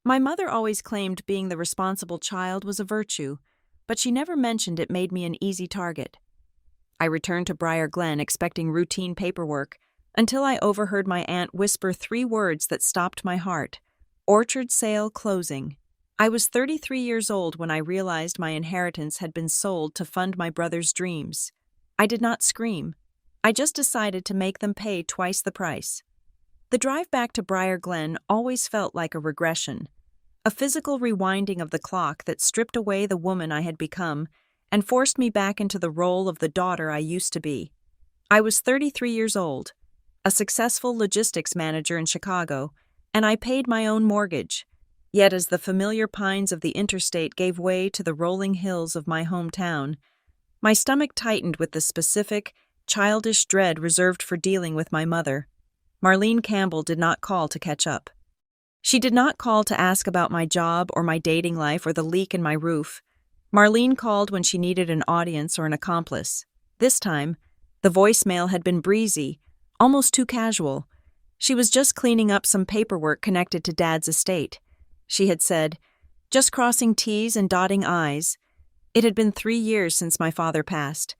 My mother always claimed being the responsible child was a virtue, but she never mentioned it made me an easy target. I returned to Briar Glen expecting routine paperwork until I overheard my aunt whisper three words that stopped my heart: orchard sale closing. I was 33 years old when I realized my inheritance had been sold to fund my brother's dreams. I did not scream. I just decided to make them pay twice the price. The drive back to Briar Glen always felt like a regression, a physical rewinding of the clock that stripped away the woman I had become and forced me back into the role of the daughter I used to be. I was 33 years old, a successful logistics manager in Chicago, and I paid my own mortgage. Yet as the familiar pines of the interstate gave way to the rolling hills of my hometown, my stomach tightened with the specific, childish dread reserved for dealing with my mother. Marlene Campbell did not call to catch up. She did not call to ask about my job or my dating life or the leak in my roof. Marlene called when she needed an audience or an accomplice. This time, the voicemail had been breezy, almost too casual. She was just cleaning up some paperwork connected to Dad's estate. She had said, "Just crossing T's and dotting I's." It had been 3 years since my father passed,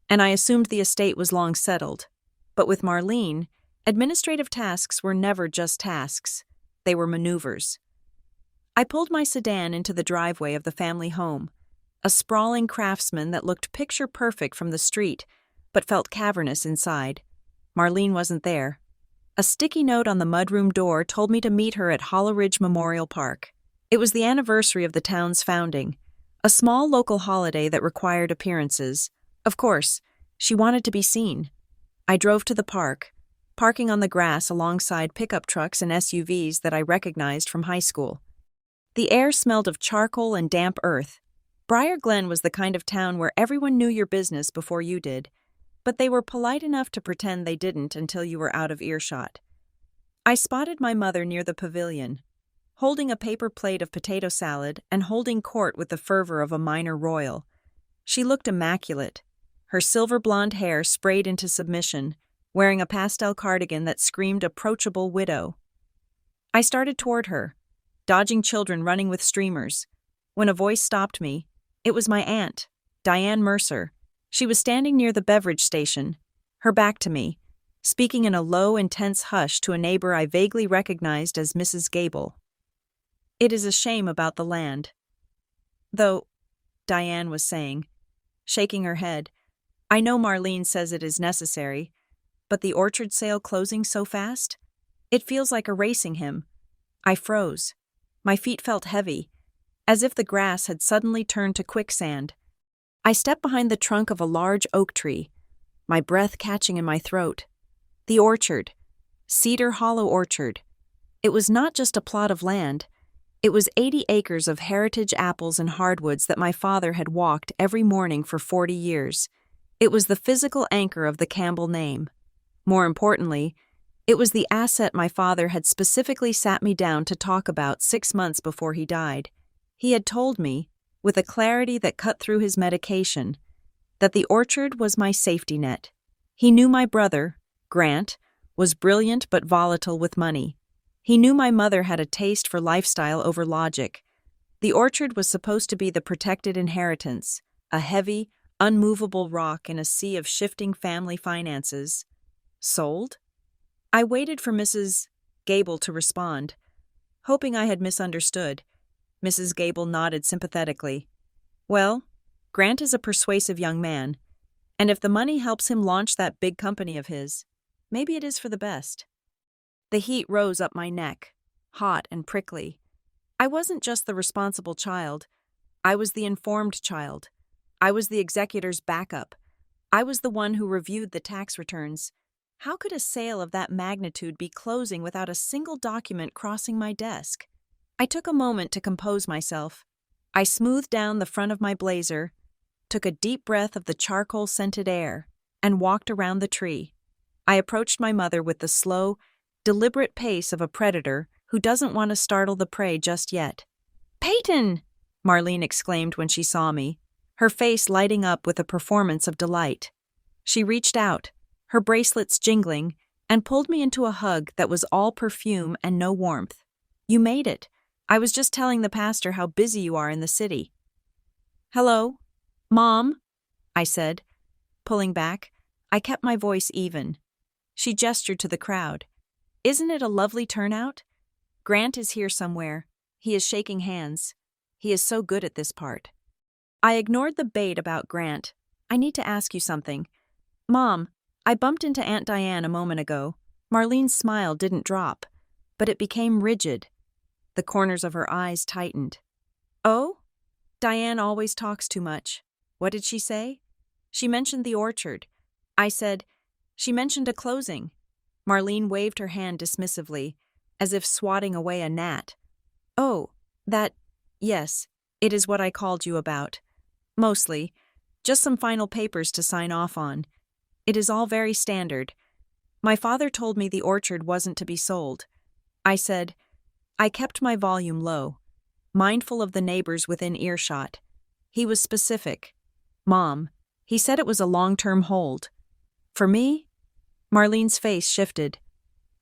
and I assumed the estate was long settled. But with Marlene, administrative tasks were never just tasks. They were maneuvers. I pulled my sedan into the driveway of the family home, a sprawling craftsman that looked picture-perfect from the street, but felt cavernous inside. Marlene wasn't there. A sticky note on the mudroom door told me to meet her at Hollow Ridge Memorial Park. It was the anniversary of the town's founding, a small local holiday that required appearances. Of course, she wanted to be seen. I drove to the park, parking on the grass alongside pickup trucks and SUVs that I recognized from high school. The air smelled of charcoal and damp earth. Briar Glen was the kind of town where everyone knew your business before you did, but they were polite enough to pretend they didn't until you were out of earshot. I spotted my mother near the pavilion, holding a paper plate of potato salad and holding court with the fervor of a minor royal. She looked immaculate, her silver blonde hair sprayed into submission, wearing a pastel cardigan that screamed approachable widow. I started toward her, dodging children running with streamers. When a voice stopped me, it was my aunt, Diane Mercer. She was standing near the beverage station, her back to me, speaking in a low, intense hush to a neighbor I vaguely recognized as Mrs. Gable. "It is a shame about the land. Though," Diane was saying, shaking her head, "I know Marlene says it is necessary, but the orchard sale closing so fast? It feels like erasing him." I froze. My feet felt heavy, as if the grass had suddenly turned to quicksand. I stepped behind the trunk of a large oak tree, my breath catching in my throat. The orchard. Cedar Hollow Orchard. It was not just a plot of land. It was 80 acres of heritage apples and hardwoods that my father had walked every morning for 40 years. It was the physical anchor of the Campbell name. More importantly, it was the asset my father had specifically sat me down to talk about 6 months before he died. He had told me, with a clarity that cut through his medication, that the orchard was my safety net. He knew my brother, Grant, was brilliant but volatile with money. He knew my mother had a taste for lifestyle over logic. The orchard was supposed to be the protected inheritance, a heavy, unmovable rock in a sea of shifting family finances. Sold? I waited for Mrs. Gable to respond, hoping I had misunderstood. Mrs. Gable nodded sympathetically. "Well, Grant is a persuasive young man, and if the money helps him launch that big company of his, maybe it is for the best." The heat rose up my neck, hot and prickly. I wasn't just the responsible child. I was the informed child. I was the executor's backup. I was the one who reviewed the tax returns. How could a sale of that magnitude be closing without a single document crossing my desk? I took a moment to compose myself. I smoothed down the front of my blazer, took a deep breath of the charcoal-scented air, and walked around the tree. I approached my mother with the slow, deliberate pace of a predator who doesn't want to startle the prey just yet. "Peyton!" Marlene exclaimed when she saw me, her face lighting up with a performance of delight. She reached out, her bracelets jingling, and pulled me into a hug that was all perfume and no warmth. "You made it," I was just telling the pastor how busy you are in the city. Hello? Mom? I said, pulling back. I kept my voice even. She gestured to the crowd. Isn't it a lovely turnout? Grant is here somewhere. He is shaking hands. He is so good at this part. I ignored the bait about Grant. I need to ask you something. Mom, I bumped into Aunt Diane a moment ago. Marlene's smile didn't drop, but it became rigid. The corners of her eyes tightened. Oh? Diane always talks too much. What did she say? She mentioned the orchard. I said, she mentioned a closing. Marlene waved her hand dismissively, as if swatting away a gnat. Oh, yes, it is what I called you about. Mostly, just some final papers to sign off on. It is all very standard. My father told me the orchard wasn't to be sold. I said, I kept my volume low, mindful of the neighbors within earshot. He was specific. Mom, he said it was a long-term hold. For me? Marlene's face shifted.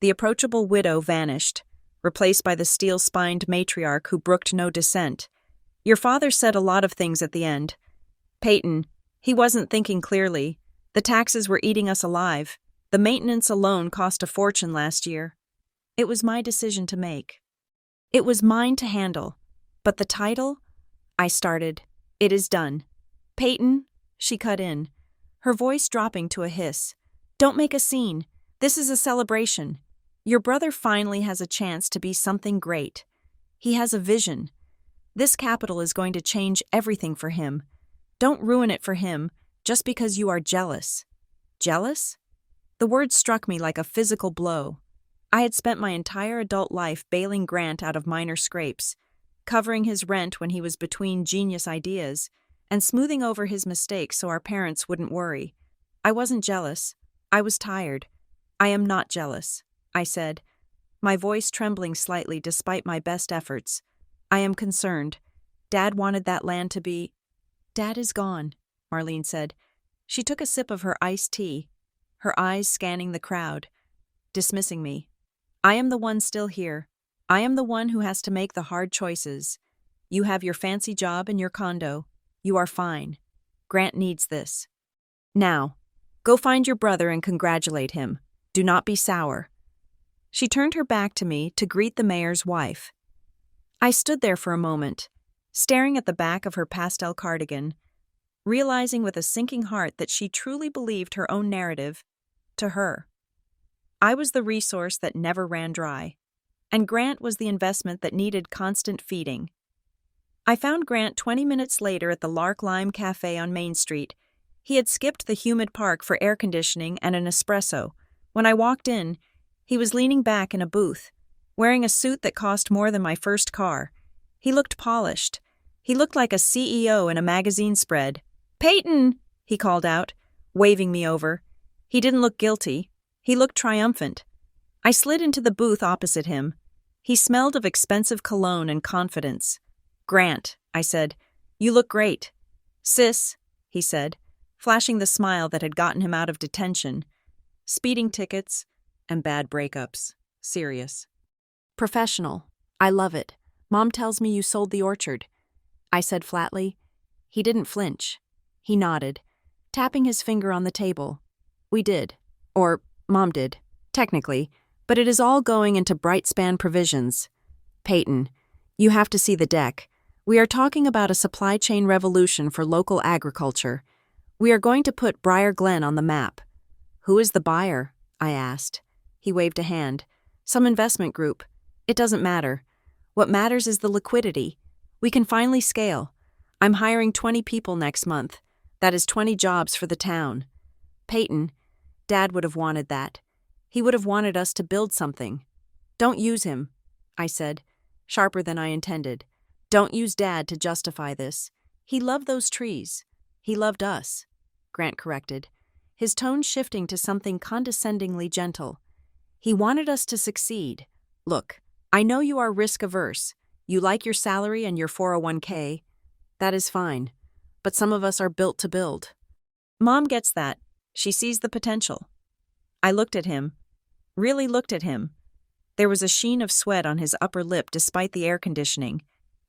The approachable widow vanished, replaced by the steel-spined matriarch who brooked no dissent. Your father said a lot of things at the end. Peyton, he wasn't thinking clearly. The taxes were eating us alive. The maintenance alone cost a fortune last year. It was my decision to make. It was mine to handle. But the title? I started. It is done. Peyton, she cut in, her voice dropping to a hiss. Don't make a scene. This is a celebration. Your brother finally has a chance to be something great. He has a vision. This capital is going to change everything for him. Don't ruin it for him just because you are jealous. Jealous? The word struck me like a physical blow. I had spent my entire adult life bailing Grant out of minor scrapes, covering his rent when he was between genius ideas, and smoothing over his mistakes so our parents wouldn't worry. I wasn't jealous. I was tired. I am not jealous, I said, my voice trembling slightly despite my best efforts. I am concerned. Dad wanted that land to be— Dad is gone, Marlene said. She took a sip of her iced tea, her eyes scanning the crowd, dismissing me. I am the one still here. I am the one who has to make the hard choices. You have your fancy job and your condo. You are fine. Grant needs this. Now, go find your brother and congratulate him. Do not be sour. She turned her back to me to greet the mayor's wife. I stood there for a moment, staring at the back of her pastel cardigan, realizing with a sinking heart that she truly believed her own narrative to her. I was the resource that never ran dry, and Grant was the investment that needed constant feeding. I found Grant 20 minutes later at the Lark Lime Cafe on Main Street. He had skipped the humid park for air conditioning and an espresso. When I walked in, he was leaning back in a booth, wearing a suit that cost more than my first car. He looked polished. He looked like a CEO in a magazine spread. "Peyton!" he called out, waving me over. He didn't look guilty. He looked triumphant. I slid into the booth opposite him. He smelled of expensive cologne and confidence. "Grant," I said, "you look great." "Sis," he said, flashing the smile that had gotten him out of detention. Speeding tickets and bad breakups. Serious. "Professional. I love it. Mom tells me you sold the orchard," I said flatly. He didn't flinch. He nodded, tapping his finger on the table. "We did. Or, Mom did, technically, but it is all going into Brightspan Provisions. Peyton, you have to see the deck. We are talking about a supply chain revolution for local agriculture. We are going to put Briar Glen on the map." "Who is the buyer?" I asked. He waved a hand. "Some investment group. It doesn't matter. What matters is the liquidity. We can finally scale. I'm hiring 20 people next month. That is 20 jobs for the town. Peyton, Dad would have wanted that. He would have wanted us to build something." "Don't use him," I said, sharper than I intended. "Don't use Dad to justify this. He loved those trees. He loved us," Grant corrected, his tone shifting to something condescendingly gentle. "He wanted us to succeed. Look, I know you are risk-averse. You like your salary and your 401k. That is fine. But some of us are built to build. Mom gets that. She sees the potential." I looked at him. Really looked at him. There was a sheen of sweat on his upper lip despite the air conditioning.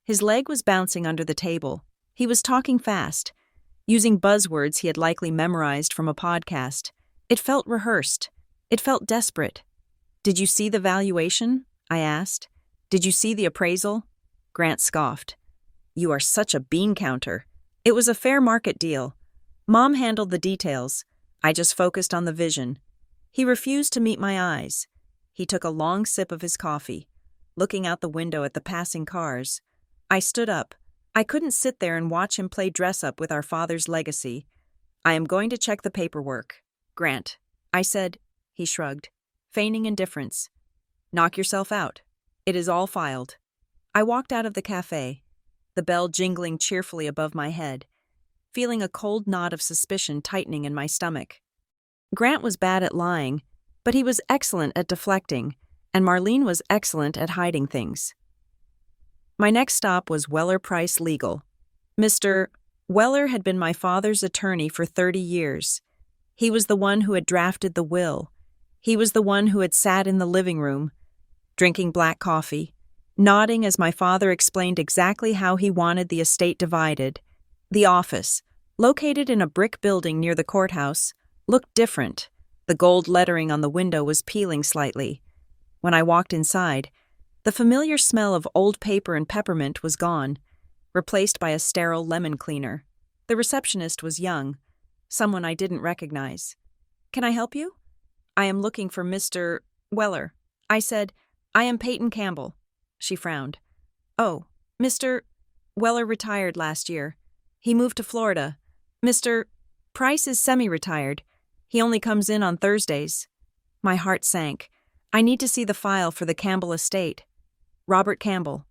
His leg was bouncing under the table. He was talking fast, using buzzwords he had likely memorized from a podcast. It felt rehearsed. It felt desperate. "Did you see the valuation?" I asked. "Did you see the appraisal?" Grant scoffed. "You are such a bean counter. It was a fair market deal. Mom handled the details. I just focused on the vision." He refused to meet my eyes. He took a long sip of his coffee, looking out the window at the passing cars. I stood up. I couldn't sit there and watch him play dress-up with our father's legacy. "I am going to check the paperwork, Grant," I said. He shrugged, feigning indifference. "Knock yourself out. It is all filed." I walked out of the cafe, the bell jingling cheerfully above my head, feeling a cold knot of suspicion tightening in my stomach. Grant was bad at lying, but he was excellent at deflecting, and Marlene was excellent at hiding things. My next stop was Weller Price Legal. Mr. Weller had been my father's attorney for 30 years. He was the one who had drafted the will. He was the one who had sat in the living room, drinking black coffee, nodding as my father explained exactly how he wanted the estate divided. The office, located in a brick building near the courthouse, looked different. The gold lettering on the window was peeling slightly. When I walked inside, the familiar smell of old paper and peppermint was gone, replaced by a sterile lemon cleaner. The receptionist was young, someone I didn't recognize. "Can I help you?" "I am looking for Mr. Weller." I said, "I am Peyton Campbell." She frowned. "Oh, Mr. Weller retired last year. He moved to Florida. Mr. Price is semi-retired. He only comes in on Thursdays." My heart sank. "I need to see the file for the Campbell estate." "Robert Campbell."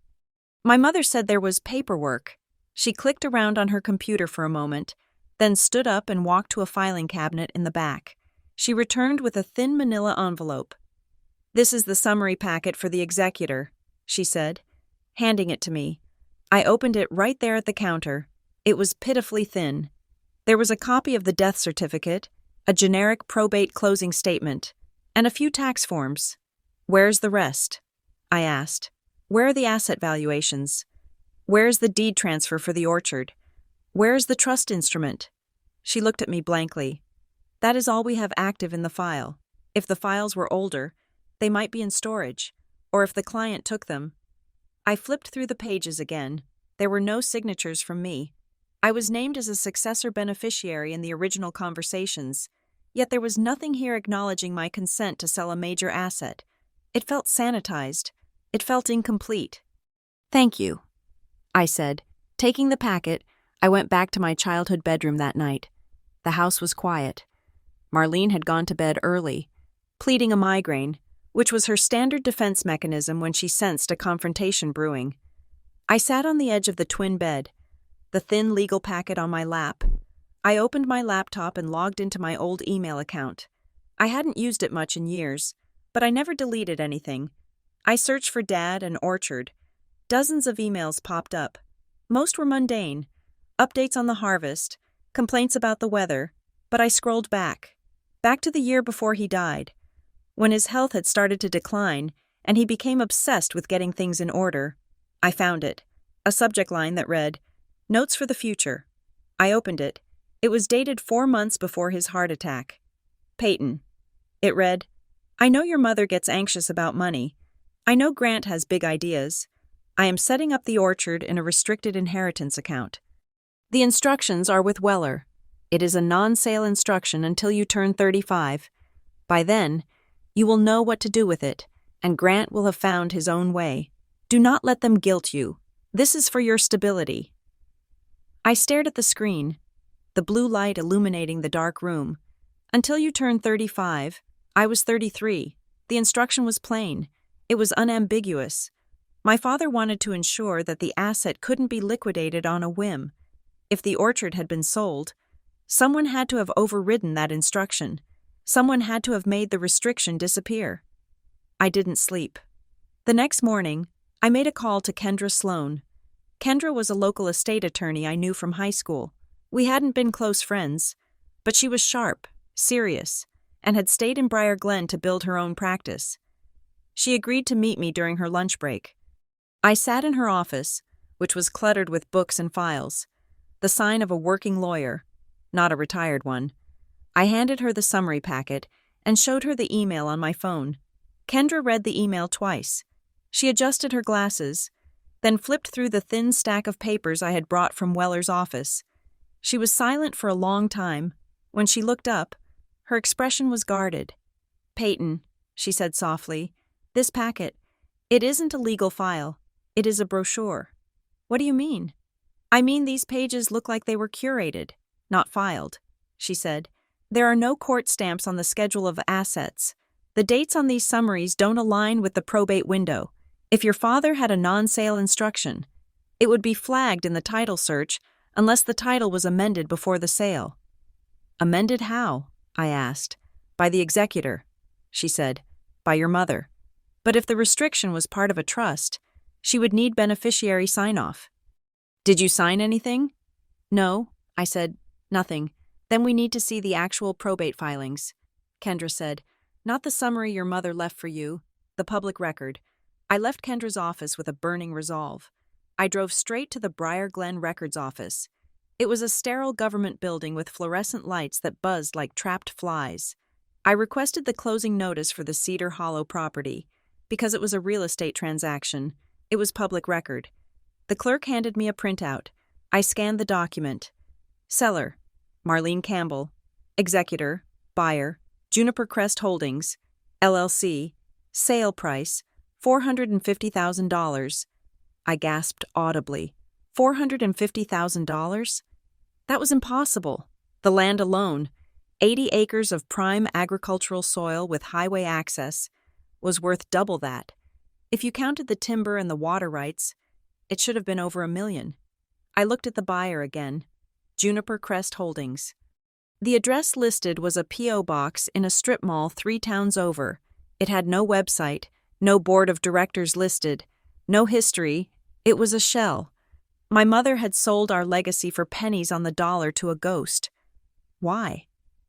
My mother said there was paperwork. She clicked around on her computer for a moment, then stood up and walked to a filing cabinet in the back. She returned with a thin manila envelope. "This is the summary packet for the executor," she said, handing it to me. I opened it right there at the counter. It was pitifully thin. There was a copy of the death certificate, a generic probate closing statement, and a few tax forms. "Where's the rest?" I asked. "Where are the asset valuations? Where's the deed transfer for the orchard? Where's the trust instrument?" She looked at me blankly. "That is all we have active in the file. If the files were older, they might be in storage, or if the client took them." I flipped through the pages again. There were no signatures from me. I was named as a successor beneficiary in the original conversations, yet there was nothing here acknowledging my consent to sell a major asset. It felt sanitized. It felt incomplete. "Thank you," I said. Taking the packet, I went back to my childhood bedroom that night. The house was quiet. Marlene had gone to bed early, pleading a migraine, which was her standard defense mechanism when she sensed a confrontation brewing. I sat on the edge of the twin bed, the thin legal packet on my lap. I opened my laptop and logged into my old email account. I hadn't used it much in years, but I never deleted anything. I searched for Dad and Orchard. Dozens of emails popped up. Most were mundane, updates on the harvest, complaints about the weather, but I scrolled back to the year before he died, when his health had started to decline and he became obsessed with getting things in order. I found it, a subject line that read, "Notes for the future." I opened it. It was dated 4 months before his heart attack. "Peyton." It read, "I know your mother gets anxious about money. I know Grant has big ideas. I am setting up the orchard in a restricted inheritance account. The instructions are with Weller. It is a non-sale instruction until you turn 35. By then, you will know what to do with it, and Grant will have found his own way. Do not let them guilt you. This is for your stability." I stared at the screen, the blue light illuminating the dark room. Until you turn 35, I was 33. The instruction was plain. It was unambiguous. My father wanted to ensure that the asset couldn't be liquidated on a whim. If the orchard had been sold, someone had to have overridden that instruction. Someone had to have made the restriction disappear. I didn't sleep. The next morning, I made a call to Kendra Sloan. Kendra was a local estate attorney I knew from high school. We hadn't been close friends, but she was sharp, serious, and had stayed in Briar Glen to build her own practice. She agreed to meet me during her lunch break. I sat in her office, which was cluttered with books and files, the sign of a working lawyer, not a retired one. I handed her the summary packet and showed her the email on my phone. Kendra read the email twice. She adjusted her glasses, then flipped through the thin stack of papers I had brought from Weller's office. She was silent for a long time. When she looked up, her expression was guarded. "Peyton," she said softly, "this packet, it isn't a legal file. It is a brochure." "What do you mean?" "I mean these pages look like they were curated, not filed," she said. "There are no court stamps on the schedule of assets. The dates on these summaries don't align with the probate window. If your father had a non-sale instruction, it would be flagged in the title search unless the title was amended before the sale." "Amended how?" I asked. "By the executor," she said. "By your mother. But if the restriction was part of a trust, she would need beneficiary sign-off." "Did you sign anything?" "No," I said. "Nothing." "Then we need to see the actual probate filings," Kendra said. "Not the summary your mother left for you, the public record." I left Kendra's office with a burning resolve. I drove straight to the Briar Glen Records office. It was a sterile government building with fluorescent lights that buzzed like trapped flies. I requested the closing notice for the Cedar Hollow property. Because it was a real estate transaction, it was public record. The clerk handed me a printout. I scanned the document. Seller, Marlene Campbell. Executor, buyer, Juniper Crest Holdings, LLC. Sale price, $450,000. I gasped audibly. $450,000? That was impossible. The land alone, 80 acres of prime agricultural soil with highway access, was worth double that. If you counted the timber and the water rights, it should have been over $1 million. I looked at the buyer again. Juniper Crest Holdings. The address listed was a P.O. box in a strip mall 3 towns over. It had no website, no board of directors listed, no history. It was a shell. My mother had sold our legacy for pennies on the dollar to a ghost. Why?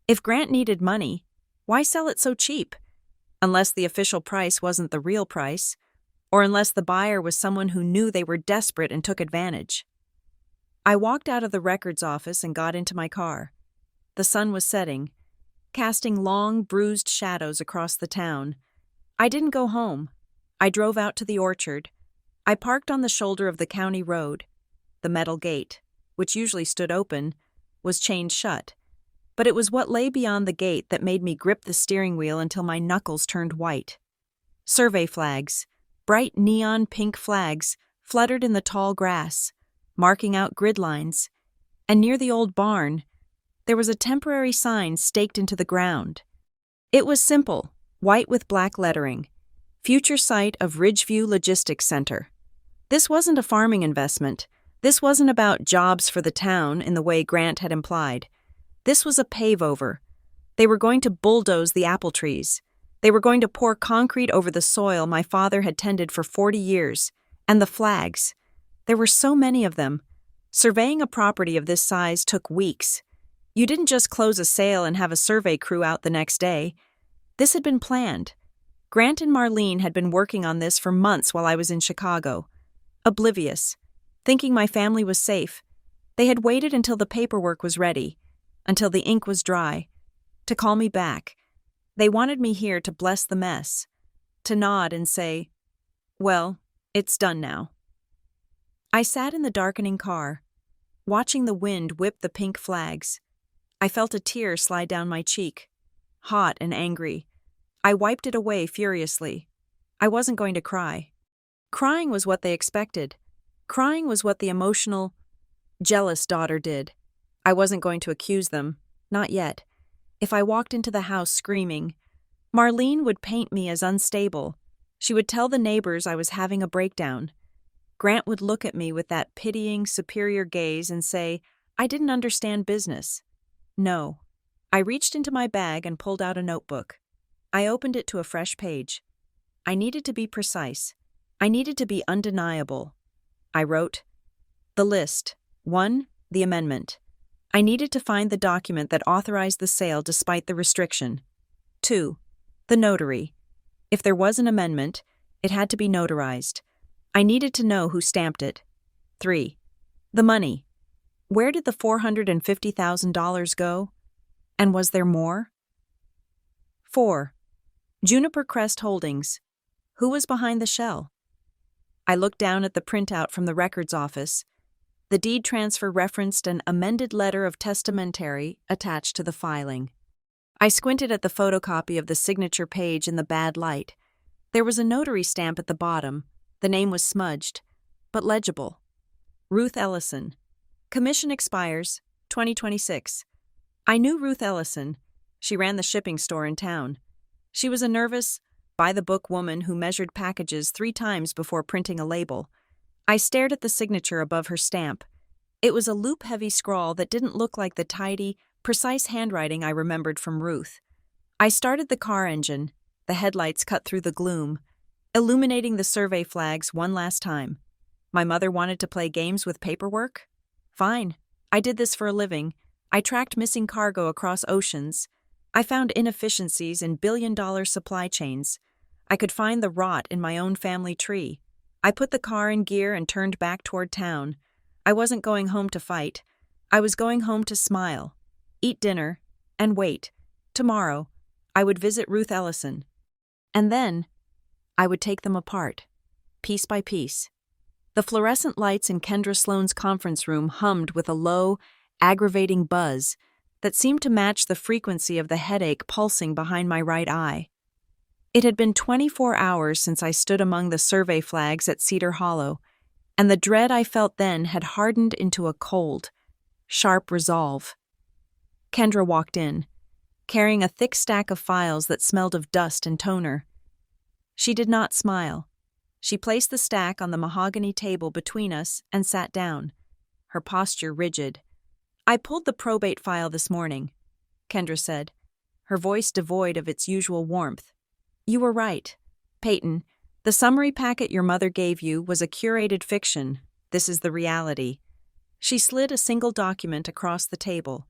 If Grant needed money, why sell it so cheap? Unless the official price wasn't the real price, or unless the buyer was someone who knew they were desperate and took advantage. I walked out of the records office and got into my car. The sun was setting, casting long, bruised shadows across the town. I didn't go home. I drove out to the orchard. I parked on the shoulder of the county road. The metal gate, which usually stood open, was chained shut. But it was what lay beyond the gate that made me grip the steering wheel until my knuckles turned white. Survey flags, bright neon pink flags, fluttered in the tall grass, marking out grid lines. And near the old barn, there was a temporary sign staked into the ground. It was simple, white with black lettering. Future site of Ridgeview Logistics Center. This wasn't a farming investment. This wasn't about jobs for the town in the way Grant had implied. This was a pave-over. They were going to bulldoze the apple trees. They were going to pour concrete over the soil my father had tended for 40 years. And the flags. There were so many of them. Surveying a property of this size took weeks. You didn't just close a sale and have a survey crew out the next day. This had been planned. Grant and Marlene had been working on this for months while I was in Chicago. Oblivious, thinking my family was safe, they had waited until the paperwork was ready, until the ink was dry, to call me back. They wanted me here to bless the mess, to nod and say, "Well, it's done now." I sat in the darkening car, watching the wind whip the pink flags. I felt a tear slide down my cheek, hot and angry. I wiped it away furiously. I wasn't going to cry. Crying was what they expected. Crying was what the emotional, jealous daughter did. I wasn't going to accuse them, not yet. If I walked into the house screaming, Marlene would paint me as unstable. She would tell the neighbors I was having a breakdown. Grant would look at me with that pitying, superior gaze and say, I didn't understand business. No. I reached into my bag and pulled out a notebook. I opened it to a fresh page. I needed to be precise. I needed to be undeniable. I wrote, the list. 1. The amendment. I needed to find the document that authorized the sale despite the restriction. 2. The notary. If there was an amendment, it had to be notarized. I needed to know who stamped it. 3. The money. Where did the $450,000 go? And was there more? 4. Juniper Crest Holdings. Who was behind the shell? I looked down at the printout from the records office. The deed transfer referenced an amended letter of testamentary attached to the filing. I squinted at the photocopy of the signature page in the bad light. There was a notary stamp at the bottom. The name was smudged, but legible. Ruth Ellison. Commission expires 2026. I knew Ruth Ellison. She ran the shipping store in town. She was a nervous, by-the-book woman who measured packages 3 times before printing a label. I stared at the signature above her stamp. It was a loop-heavy scrawl that didn't look like the tidy, precise handwriting I remembered from Ruth. I started the car engine. The headlights cut through the gloom, illuminating the survey flags one last time. My mother wanted to play games with paperwork? Fine. I did this for a living. I tracked missing cargo across oceans. I found inefficiencies in billion-dollar supply chains. I could find the rot in my own family tree. I put the car in gear and turned back toward town. I wasn't going home to fight. I was going home to smile, eat dinner, and wait. Tomorrow, I would visit Ruth Ellison. And then, I would take them apart, piece by piece. The fluorescent lights in Kendra Sloan's conference room hummed with a low, aggravating buzz that seemed to match the frequency of the headache pulsing behind my right eye. It had been 24 hours since I stood among the survey flags at Cedar Hollow, and the dread I felt then had hardened into a cold, sharp resolve. Kendra walked in, carrying a thick stack of files that smelled of dust and toner. She did not smile. She placed the stack on the mahogany table between us and sat down, her posture rigid. "I pulled the probate file this morning," Kendra said, her voice devoid of its usual warmth. "You were right. Peyton, the summary packet your mother gave you was a curated fiction. This is the reality." She slid a single document across the table.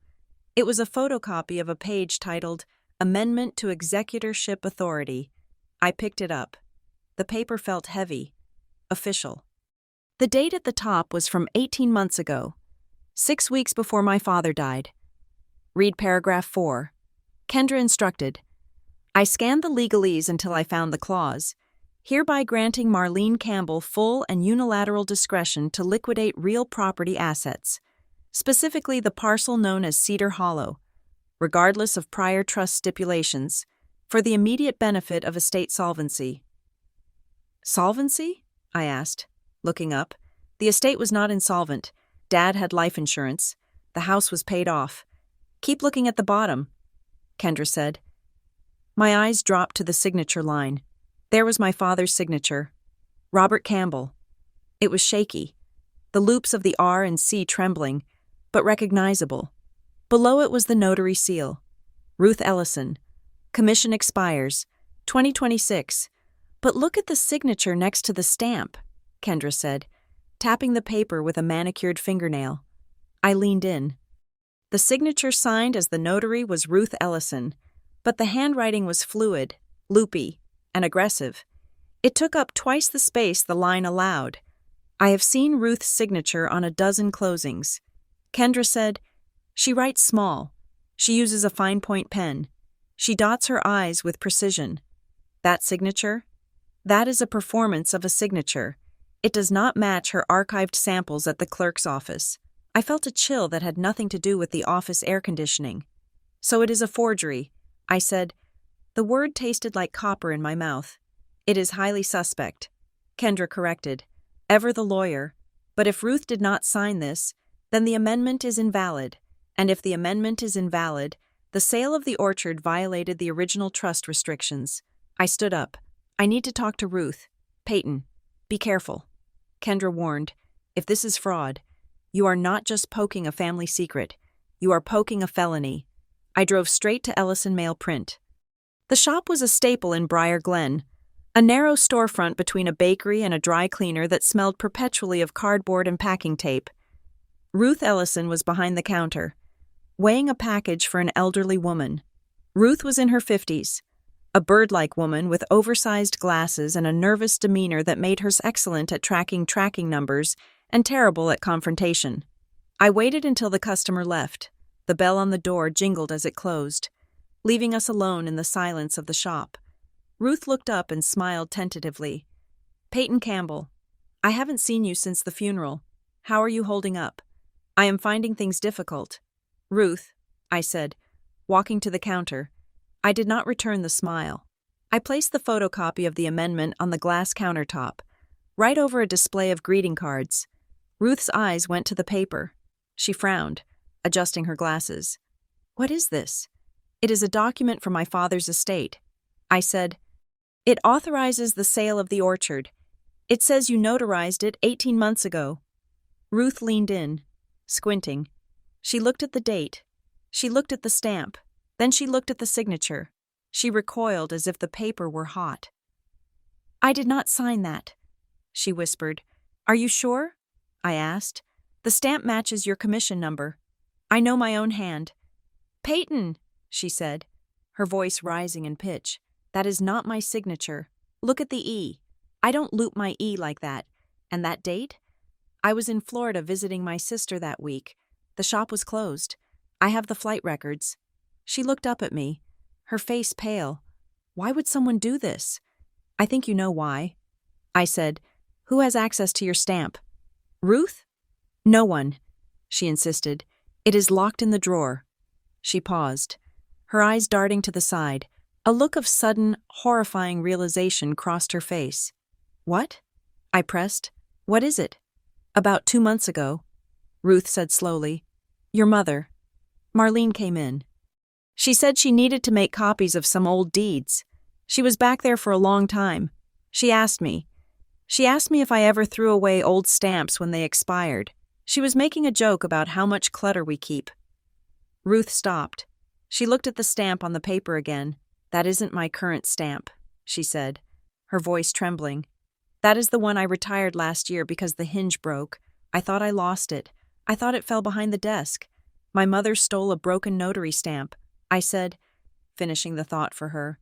It was a photocopy of a page titled Amendment to Executorship Authority. I picked it up. The paper felt heavy, official. The date at the top was from 18 months ago, 6 weeks before my father died. "Read paragraph 4. Kendra instructed. I scanned the legalese until I found the clause, hereby granting Marlene Campbell full and unilateral discretion to liquidate real property assets, specifically the parcel known as Cedar Hollow, regardless of prior trust stipulations, for the immediate benefit of estate solvency." "Solvency?" I asked, looking up. The estate was not insolvent. Dad had life insurance. The house was paid off. "Keep looking at the bottom," Kendra said. My eyes dropped to the signature line. There was my father's signature. Robert Campbell. It was shaky, the loops of the R and C trembling, but recognizable. Below it was the notary seal. Ruth Ellison. Commission expires 2026. "But look at the signature next to the stamp," Kendra said, tapping the paper with a manicured fingernail. I leaned in. The signature signed as the notary was Ruth Ellison, but the handwriting was fluid, loopy, and aggressive. It took up twice the space the line allowed. I have seen Ruth's signature on a dozen closings. Kendra said, "She writes small. She uses a fine-point pen. She dots her I's with precision. That signature? That is a performance of a signature. It does not match her archived samples at the clerk's office." I felt a chill that had nothing to do with the office air conditioning. "So it is a forgery," I said. The word tasted like copper in my mouth. "It is highly suspect," Kendra corrected. Ever the lawyer. "But if Ruth did not sign this, then the amendment is invalid. And if the amendment is invalid, the sale of the orchard violated the original trust restrictions." I stood up. "I need to talk to Ruth. Peyton, be careful." Kendra warned, "If this is fraud, you are not just poking a family secret. You are poking a felony." I drove straight to Ellison Mail Print. The shop was a staple in Briar Glen, a narrow storefront between a bakery and a dry cleaner that smelled perpetually of cardboard and packing tape. Ruth Ellison was behind the counter, weighing a package for an elderly woman. Ruth was in her 50s, a bird-like woman with oversized glasses and a nervous demeanor that made her excellent at tracking numbers and terrible at confrontation. I waited until the customer left. The bell on the door jingled as it closed, leaving us alone in the silence of the shop. Ruth looked up and smiled tentatively. "Peyton Campbell, I haven't seen you since the funeral. How are you holding up?" "I am finding things difficult." "Ruth," I said, walking to the counter. I did not return the smile. I placed the photocopy of the amendment on the glass countertop, right over a display of greeting cards. Ruth's eyes went to the paper. She frowned, adjusting her glasses. "What is this?" "It is a document from my father's estate." I said, "It authorizes the sale of the orchard. It says you notarized it 18 months ago." Ruth leaned in, squinting. She looked at the date. She looked at the stamp. Then she looked at the signature. She recoiled as if the paper were hot. "I did not sign that," she whispered. "Are you sure?" I asked. "The stamp matches your commission number. I know my own hand." "Peyton," she said, her voice rising in pitch. "That is not my signature. Look at the E. I don't loop my E like that. And that date? I was in Florida visiting my sister that week. The shop was closed. I have the flight records." She looked up at me, her face pale. "Why would someone do this?" "I think you know why." I said, "Who has access to your stamp?" "Ruth?" "No one," she insisted. "It is locked in the drawer." She paused, her eyes darting to the side. A look of sudden, horrifying realization crossed her face. "What?" I pressed. "What is it?" "About 2 months ago," Ruth said slowly, "your mother, Marlene, came in. She said she needed to make copies of some old deeds. She was back there for a long time. She asked me if I ever threw away old stamps when they expired. She was making a joke about how much clutter we keep." Ruth stopped. She looked at the stamp on the paper again. "That isn't my current stamp," she said, her voice trembling. "That is the one I retired last year because the hinge broke. I thought I lost it. I thought it fell behind the desk. My mother stole a broken notary stamp," I said, finishing the thought for her.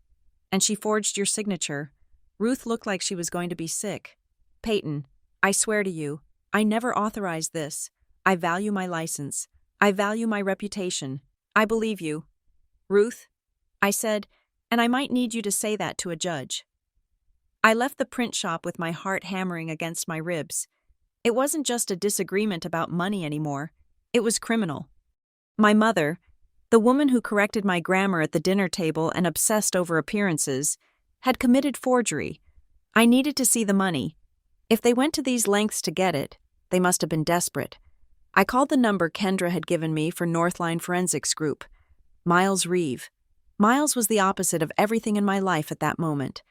"And she forged your signature." Ruth looked like she was going to be sick. "Peyton, I swear to you, I never authorized this. I value my license. I value my reputation. I believe you." "Ruth," I said, "and I might need you to say that to a judge." I left the print shop with my heart hammering against my ribs. It wasn't just a disagreement about money anymore. It was criminal. My mother, the woman who corrected my grammar at the dinner table and obsessed over appearances, had committed forgery. I needed to see the money. If they went to these lengths to get it, they must have been desperate. I called the number Kendra had given me for Northline Forensics Group. Miles Reeve. Miles was the opposite of everything in my life at that moment.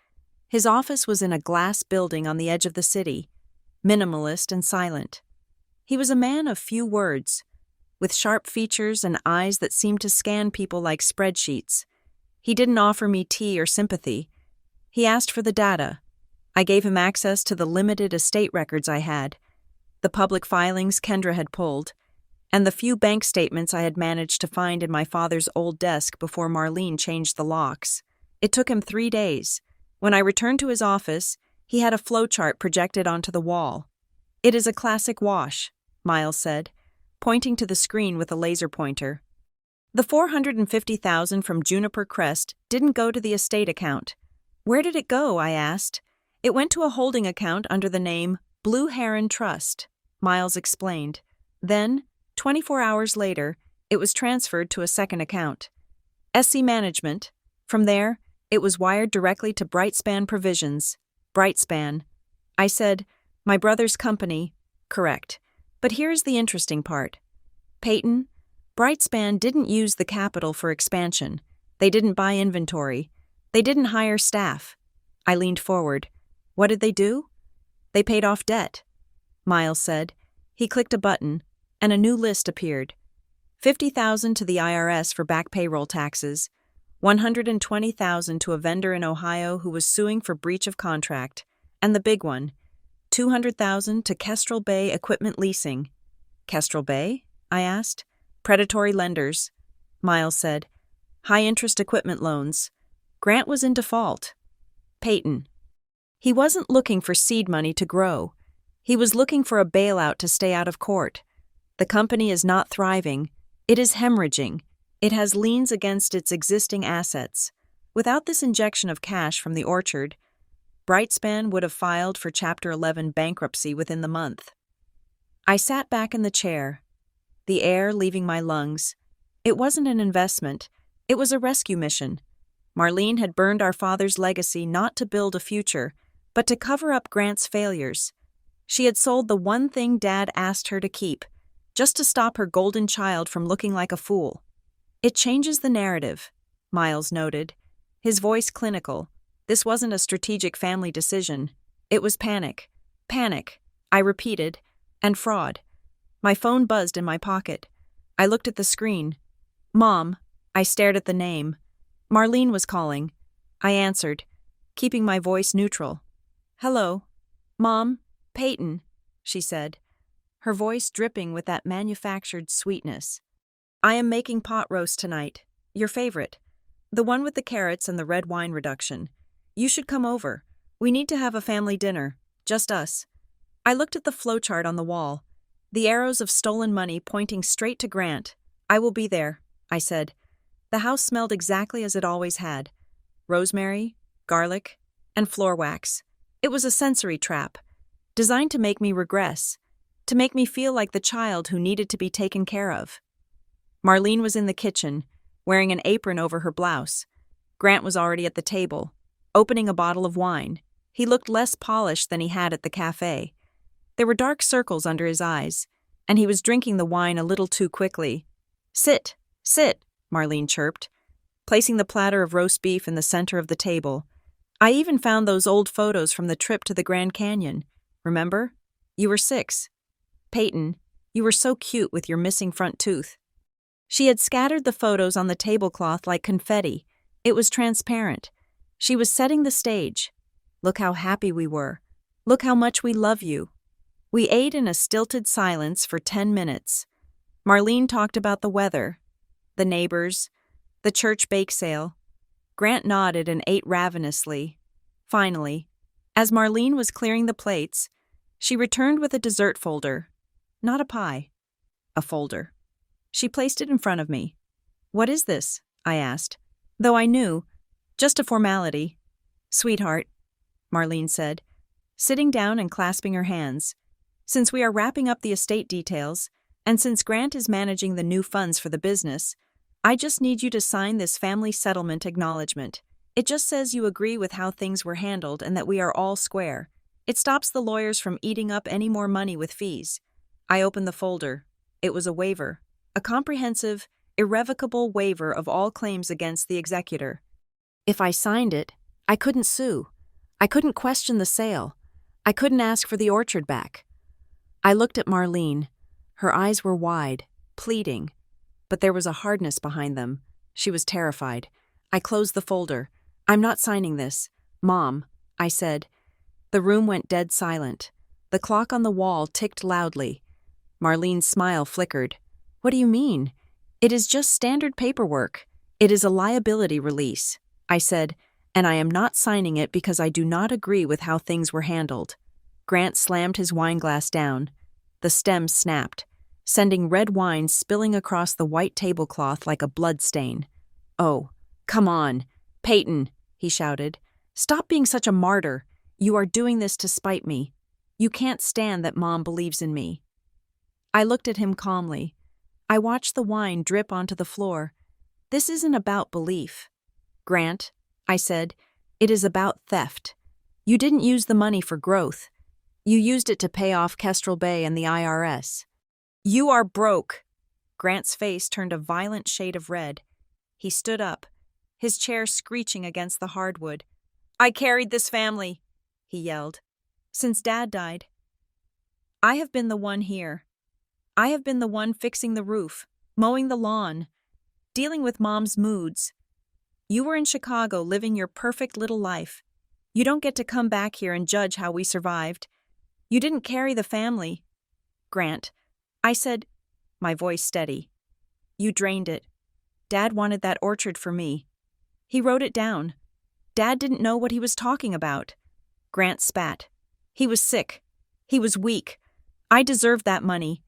His office was in a glass building on the edge of the city, minimalist and silent. He was a man of few words, with sharp features and eyes that seemed to scan people like spreadsheets. He didn't offer me tea or sympathy. He asked for the data. I gave him access to the limited estate records I had, the public filings Kendra had pulled, and the few bank statements I had managed to find in my father's old desk before Marlene changed the locks. It took him 3 days. When I returned to his office, he had a flowchart projected onto the wall. "It is a classic wash," Miles said, pointing to the screen with a laser pointer. "The $450,000 from Juniper Crest didn't go to the estate account." "Where did it go?" I asked. "It went to a holding account under the name Blue Heron Trust," Miles explained. Then, 24 hours later, it was transferred to a second account. SC Management. From there, it was wired directly to Brightspan Provisions. Brightspan. I said, "My brother's company." "Correct. But here's the interesting part. Peyton, Brightspan didn't use the capital for expansion. They didn't buy inventory. They didn't hire staff." I leaned forward. "What did they do?" "They paid off debt," Miles said. He clicked a button, and a new list appeared. $50,000 to the IRS for back payroll taxes, $120,000 to a vendor in Ohio who was suing for breach of contract, and the big one, $200,000 to Kestrel Bay Equipment Leasing. "Kestrel Bay?" I asked. "Predatory lenders," Miles said. "High-interest equipment loans. Grant was in default. Peyton. He wasn't looking for seed money to grow. He was looking for a bailout to stay out of court. The company is not thriving. It is hemorrhaging. It has liens against its existing assets. Without this injection of cash from the orchard, Brightspan would have filed for Chapter 11 bankruptcy within the month. I sat back in the chair, the air leaving my lungs. It wasn't an investment. It was a rescue mission. Marlene had burned our father's legacy not to build a future, but to cover up Grant's failures. She had sold the one thing Dad asked her to keep, just to stop her golden child from looking like a fool. It changes the narrative, Miles noted, his voice clinical. This wasn't a strategic family decision. It was panic. Panic, I repeated, and fraud. My phone buzzed in my pocket. I looked at the screen. Mom, I stared at the name. Marlene was calling. I answered, keeping my voice neutral. Hello. Mom, Peyton, she said, her voice dripping with that manufactured sweetness. I am making pot roast tonight. Your favorite. The one with the carrots and the red wine reduction. You should come over. We need to have a family dinner. Just us. I looked at the flowchart on the wall. The arrows of stolen money pointing straight to Grant. I will be there, I said. The house smelled exactly as it always had. Rosemary, garlic, and floor wax. It was a sensory trap, designed to make me regress, to make me feel like the child who needed to be taken care of. Marlene was in the kitchen, wearing an apron over her blouse. Grant was already at the table, opening a bottle of wine. He looked less polished than he had at the cafe. There were dark circles under his eyes, and he was drinking the wine a little too quickly. Sit, Marlene chirped, placing the platter of roast beef in the center of the table. I even found those old photos from the trip to the Grand Canyon. Remember? You were 6. Peyton, you were so cute with your missing front tooth. She had scattered the photos on the tablecloth like confetti. It was transparent. She was setting the stage. Look how happy we were. Look how much we love you. We ate in a stilted silence for 10 minutes. Marlene talked about the weather, the neighbors, the church bake sale. Grant nodded and ate ravenously. Finally, as Marlene was clearing the plates, she returned with a dessert folder. Not a pie. A folder. She placed it in front of me. What is this? I asked, though I knew. Just a formality. Sweetheart, Marlene said, sitting down and clasping her hands. Since we are wrapping up the estate details, and since Grant is managing the new funds for the business, I just need you to sign this family settlement acknowledgement. It just says you agree with how things were handled and that we are all square. It stops the lawyers from eating up any more money with fees. I opened the folder. It was a waiver. A comprehensive, irrevocable waiver of all claims against the executor. If I signed it, I couldn't sue. I couldn't question the sale. I couldn't ask for the orchard back. I looked at Marlene. Her eyes were wide, pleading, but there was a hardness behind them. She was terrified. I closed the folder. I'm not signing this. Mom, I said. The room went dead silent. The clock on the wall ticked loudly. Marlene's smile flickered. What do you mean? It is just standard paperwork. It is a liability release, I said, and I am not signing it because I do not agree with how things were handled. Grant slammed his wineglass down. The stem snapped, sending red wine spilling across the white tablecloth like a bloodstain. Oh, come on, Peyton, he shouted. Stop being such a martyr. You are doing this to spite me. You can't stand that Mom believes in me. I looked at him calmly. I watched the wine drip onto the floor. This isn't about belief. Grant, I said, it is about theft. You didn't use the money for growth. You used it to pay off Kestrel Bay and the IRS. You are broke. Grant's face turned a violent shade of red. He stood up, his chair screeching against the hardwood. I carried this family, he yelled, since Dad died. I have been the one here. I have been the one fixing the roof, mowing the lawn, dealing with Mom's moods. You were in Chicago living your perfect little life. You don't get to come back here and judge how we survived. You didn't carry the family. Grant, I said, my voice steady. You drained it. Dad wanted that orchard for me. He wrote it down. Dad didn't know what he was talking about. Grant spat. He was sick. He was weak. I deserved that money.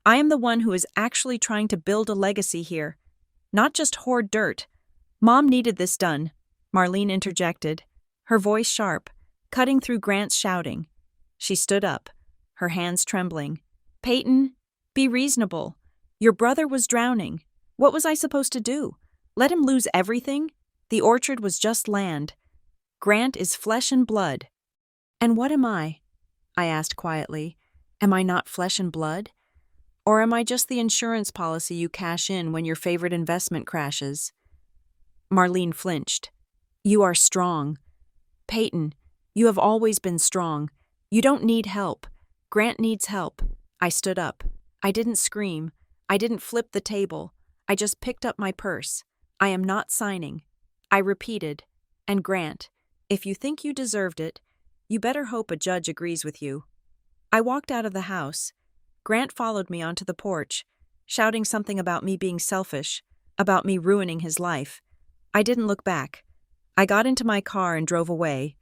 I am the one who is actually trying to build a legacy here, not just hoard dirt. Mom needed this done, Marlene interjected, her voice sharp, cutting through Grant's shouting. She stood up, her hands trembling. Peyton, be reasonable. Your brother was drowning. What was I supposed to do? Let him lose everything? The orchard was just land. Grant is flesh and blood. And what am I? I asked quietly. Am I not flesh and blood? Or am I just the insurance policy you cash in when your favorite investment crashes? Marlene flinched. You are strong. Peyton, you have always been strong. You don't need help. Grant needs help. I stood up. I didn't scream. I didn't flip the table. I just picked up my purse. I am not signing. I repeated, and Grant, if you think you deserved it, you better hope a judge agrees with you. I walked out of the house. Grant followed me onto the porch, shouting something about me being selfish, about me ruining his life. I didn't look back. I got into my car and drove away.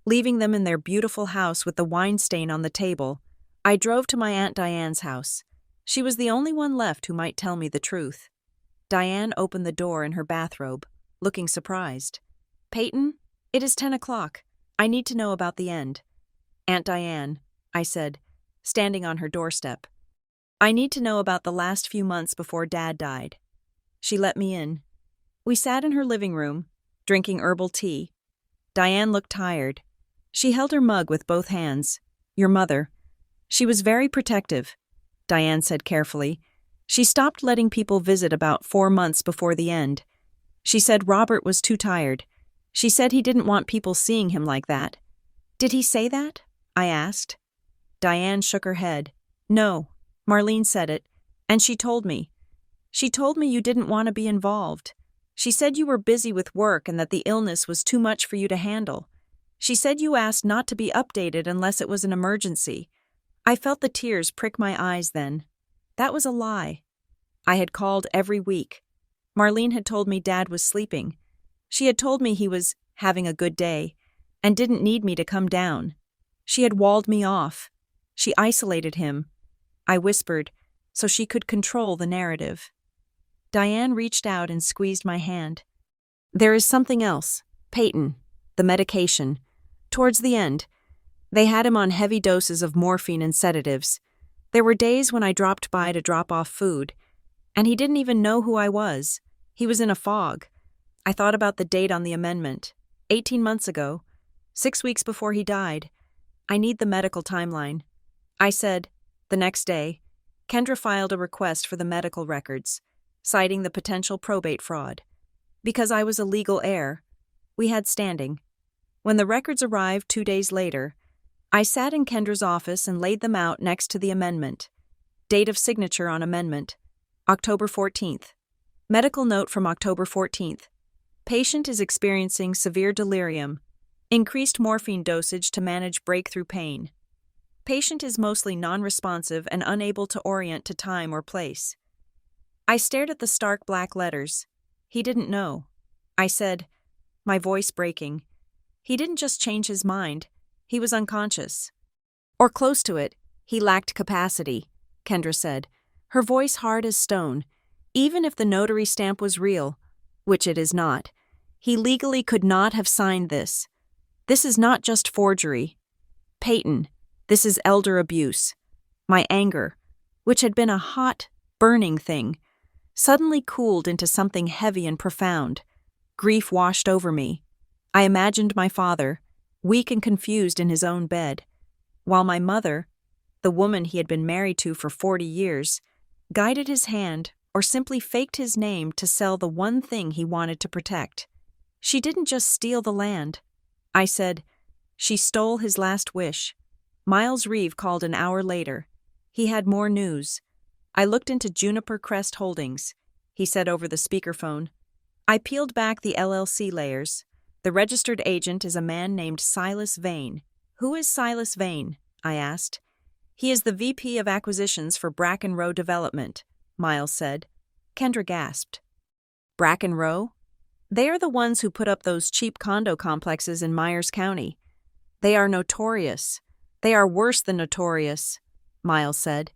Leaving them in their beautiful house with the wine stain on the table, I drove to my Aunt Diane's house. She was the only one left who might tell me the truth. Diane opened the door in her bathrobe, looking surprised. Peyton, it is 10 o'clock. I need to know about the end. Aunt Diane, I said, standing on her doorstep. I need to know about the last few months before Dad died. She let me in. We sat in her living room, drinking herbal tea. Diane looked tired. She held her mug with both hands. Your mother. She was very protective, Diane said carefully. She stopped letting people visit about 4 months before the end. She said Robert was too tired. She said he didn't want people seeing him like that. Did he say that? I asked. Diane shook her head. No, Marlene said it, and she told me. She told me you didn't want to be involved. She said you were busy with work and that the illness was too much for you to handle. She said you asked not to be updated unless it was an emergency. I felt the tears prick my eyes then. That was a lie. I had called every week. Marlene had told me Dad was sleeping. She had told me he was having a good day and didn't need me to come down. She had walled me off. She isolated him. I whispered, so she could control the narrative. Diane reached out and squeezed my hand. There is something else. Peyton, the medication. Towards the end, they had him on heavy doses of morphine and sedatives. There were days when I dropped by to drop off food, and he didn't even know who I was. He was in a fog. I thought about the date on the amendment. 18 months ago. 6 weeks before he died. I need the medical timeline. I said, the next day, Kendra filed a request for the medical records, citing the potential probate fraud. Because I was a legal heir, we had standing. When the records arrived 2 days later, I sat in Kendra's office and laid them out next to the amendment. Date of signature on amendment, October 14th. Medical note from October 14th. Patient is experiencing severe delirium. Increased morphine dosage to manage breakthrough pain. Patient is mostly non-responsive and unable to orient to time or place. I stared at the stark black letters. He didn't know. I said, my voice breaking. He didn't just change his mind. He was unconscious. Or close to it. He lacked capacity, Kendra said, her voice hard as stone. Even if the notary stamp was real, which it is not, he legally could not have signed this. This is not just forgery. Peyton, this is elder abuse. My anger, which had been a hot, burning thing, suddenly cooled into something heavy and profound. Grief washed over me. I imagined my father, weak and confused in his own bed, while my mother, the woman he had been married to for 40 years, guided his hand or simply faked his name to sell the one thing he wanted to protect. She didn't just steal the land. I said, she stole his last wish. Miles Reeve called an hour later. He had more news. I looked into Juniper Crest Holdings, he said over the speakerphone. I peeled back the LLC layers. The registered agent is a man named Silas Vane. Who is Silas Vane? I asked. He is the VP of Acquisitions for Bracken Row Development, Miles said. Kendra gasped. Bracken Row? They are the ones who put up those cheap condo complexes in Myers County. They are notorious. They are worse than notorious, Miles said.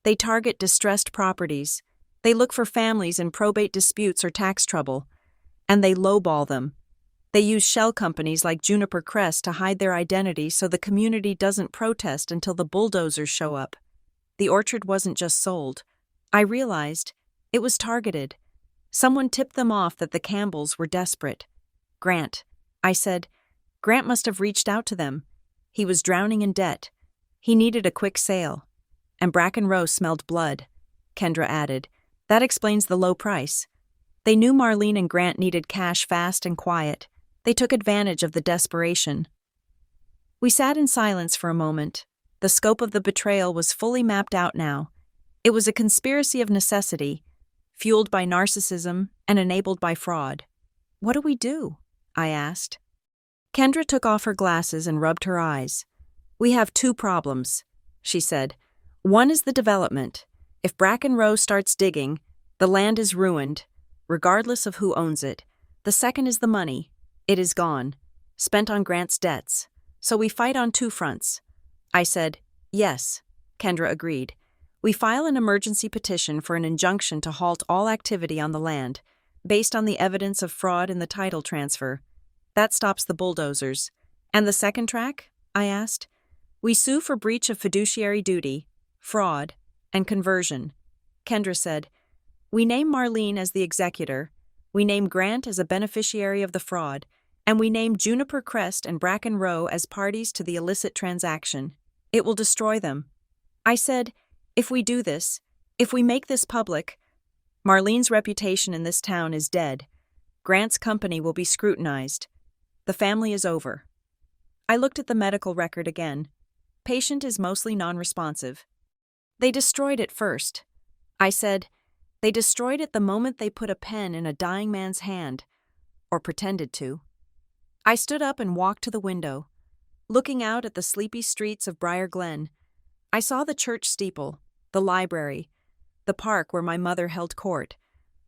They target distressed properties. They look for families in probate disputes or tax trouble. And they lowball them. They use shell companies like Juniper Crest to hide their identity so the community doesn't protest until the bulldozers show up. The orchard wasn't just sold. I realized it was targeted. Someone tipped them off that the Campbells were desperate. Grant, I said. Grant must have reached out to them. He was drowning in debt. He needed a quick sale. And Bracken Row smelled blood, Kendra added. That explains the low price. They knew Marlene and Grant needed cash fast and quiet. They took advantage of the desperation. We sat in silence for a moment. The scope of the betrayal was fully mapped out now. It was a conspiracy of necessity, fueled by narcissism and enabled by fraud. What do we do? I asked. Kendra took off her glasses and rubbed her eyes. We have two problems, she said. One is the development. If Bracken Row starts digging, the land is ruined, regardless of who owns it. The second is the money. It is gone, spent on Grant's debts. So we fight on two fronts. I said, yes, Kendra agreed. We file an emergency petition for an injunction to halt all activity on the land, based on the evidence of fraud in the title transfer. That stops the bulldozers. And the second track? I asked. We sue for breach of fiduciary duty, fraud, and conversion. Kendra said, we name Marlene as the executor, we name Grant as a beneficiary of the fraud, and we name Juniper Crest and Bracken Row as parties to the illicit transaction. It will destroy them. I said, if we do this, if we make this public, Marlene's reputation in this town is dead. Grant's company will be scrutinized. The family is over. I looked at the medical record again. Patient is mostly non-responsive. They destroyed it first. I said, they destroyed it the moment they put a pen in a dying man's hand, or pretended to. I stood up and walked to the window. Looking out at the sleepy streets of Briar Glen, I saw the church steeple, the library, the park where my mother held court.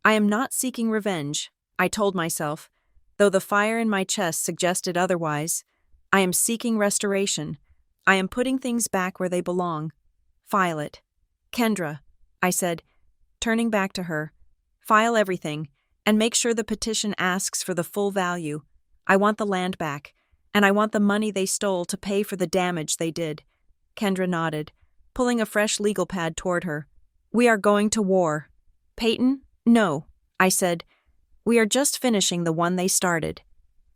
I am not seeking revenge, I told myself, though the fire in my chest suggested otherwise. I am seeking restoration. I am putting things back where they belong. File it. Kendra, I said, turning back to her, file everything, and make sure the petition asks for the full value. I want the land back, and I want the money they stole to pay for the damage they did. Kendra nodded, pulling a fresh legal pad toward her. We are going to war. Peyton? No, I said. We are just finishing the one they started.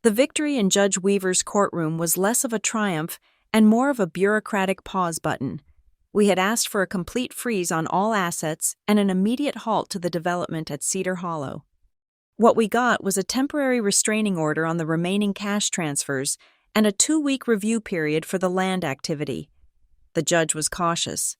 The victory in Judge Weaver's courtroom was less of a triumph and more of a bureaucratic pause button. We had asked for a complete freeze on all assets and an immediate halt to the development at Cedar Hollow. What we got was a temporary restraining order on the remaining cash transfers and a 2-week review period for the land activity. The judge was cautious.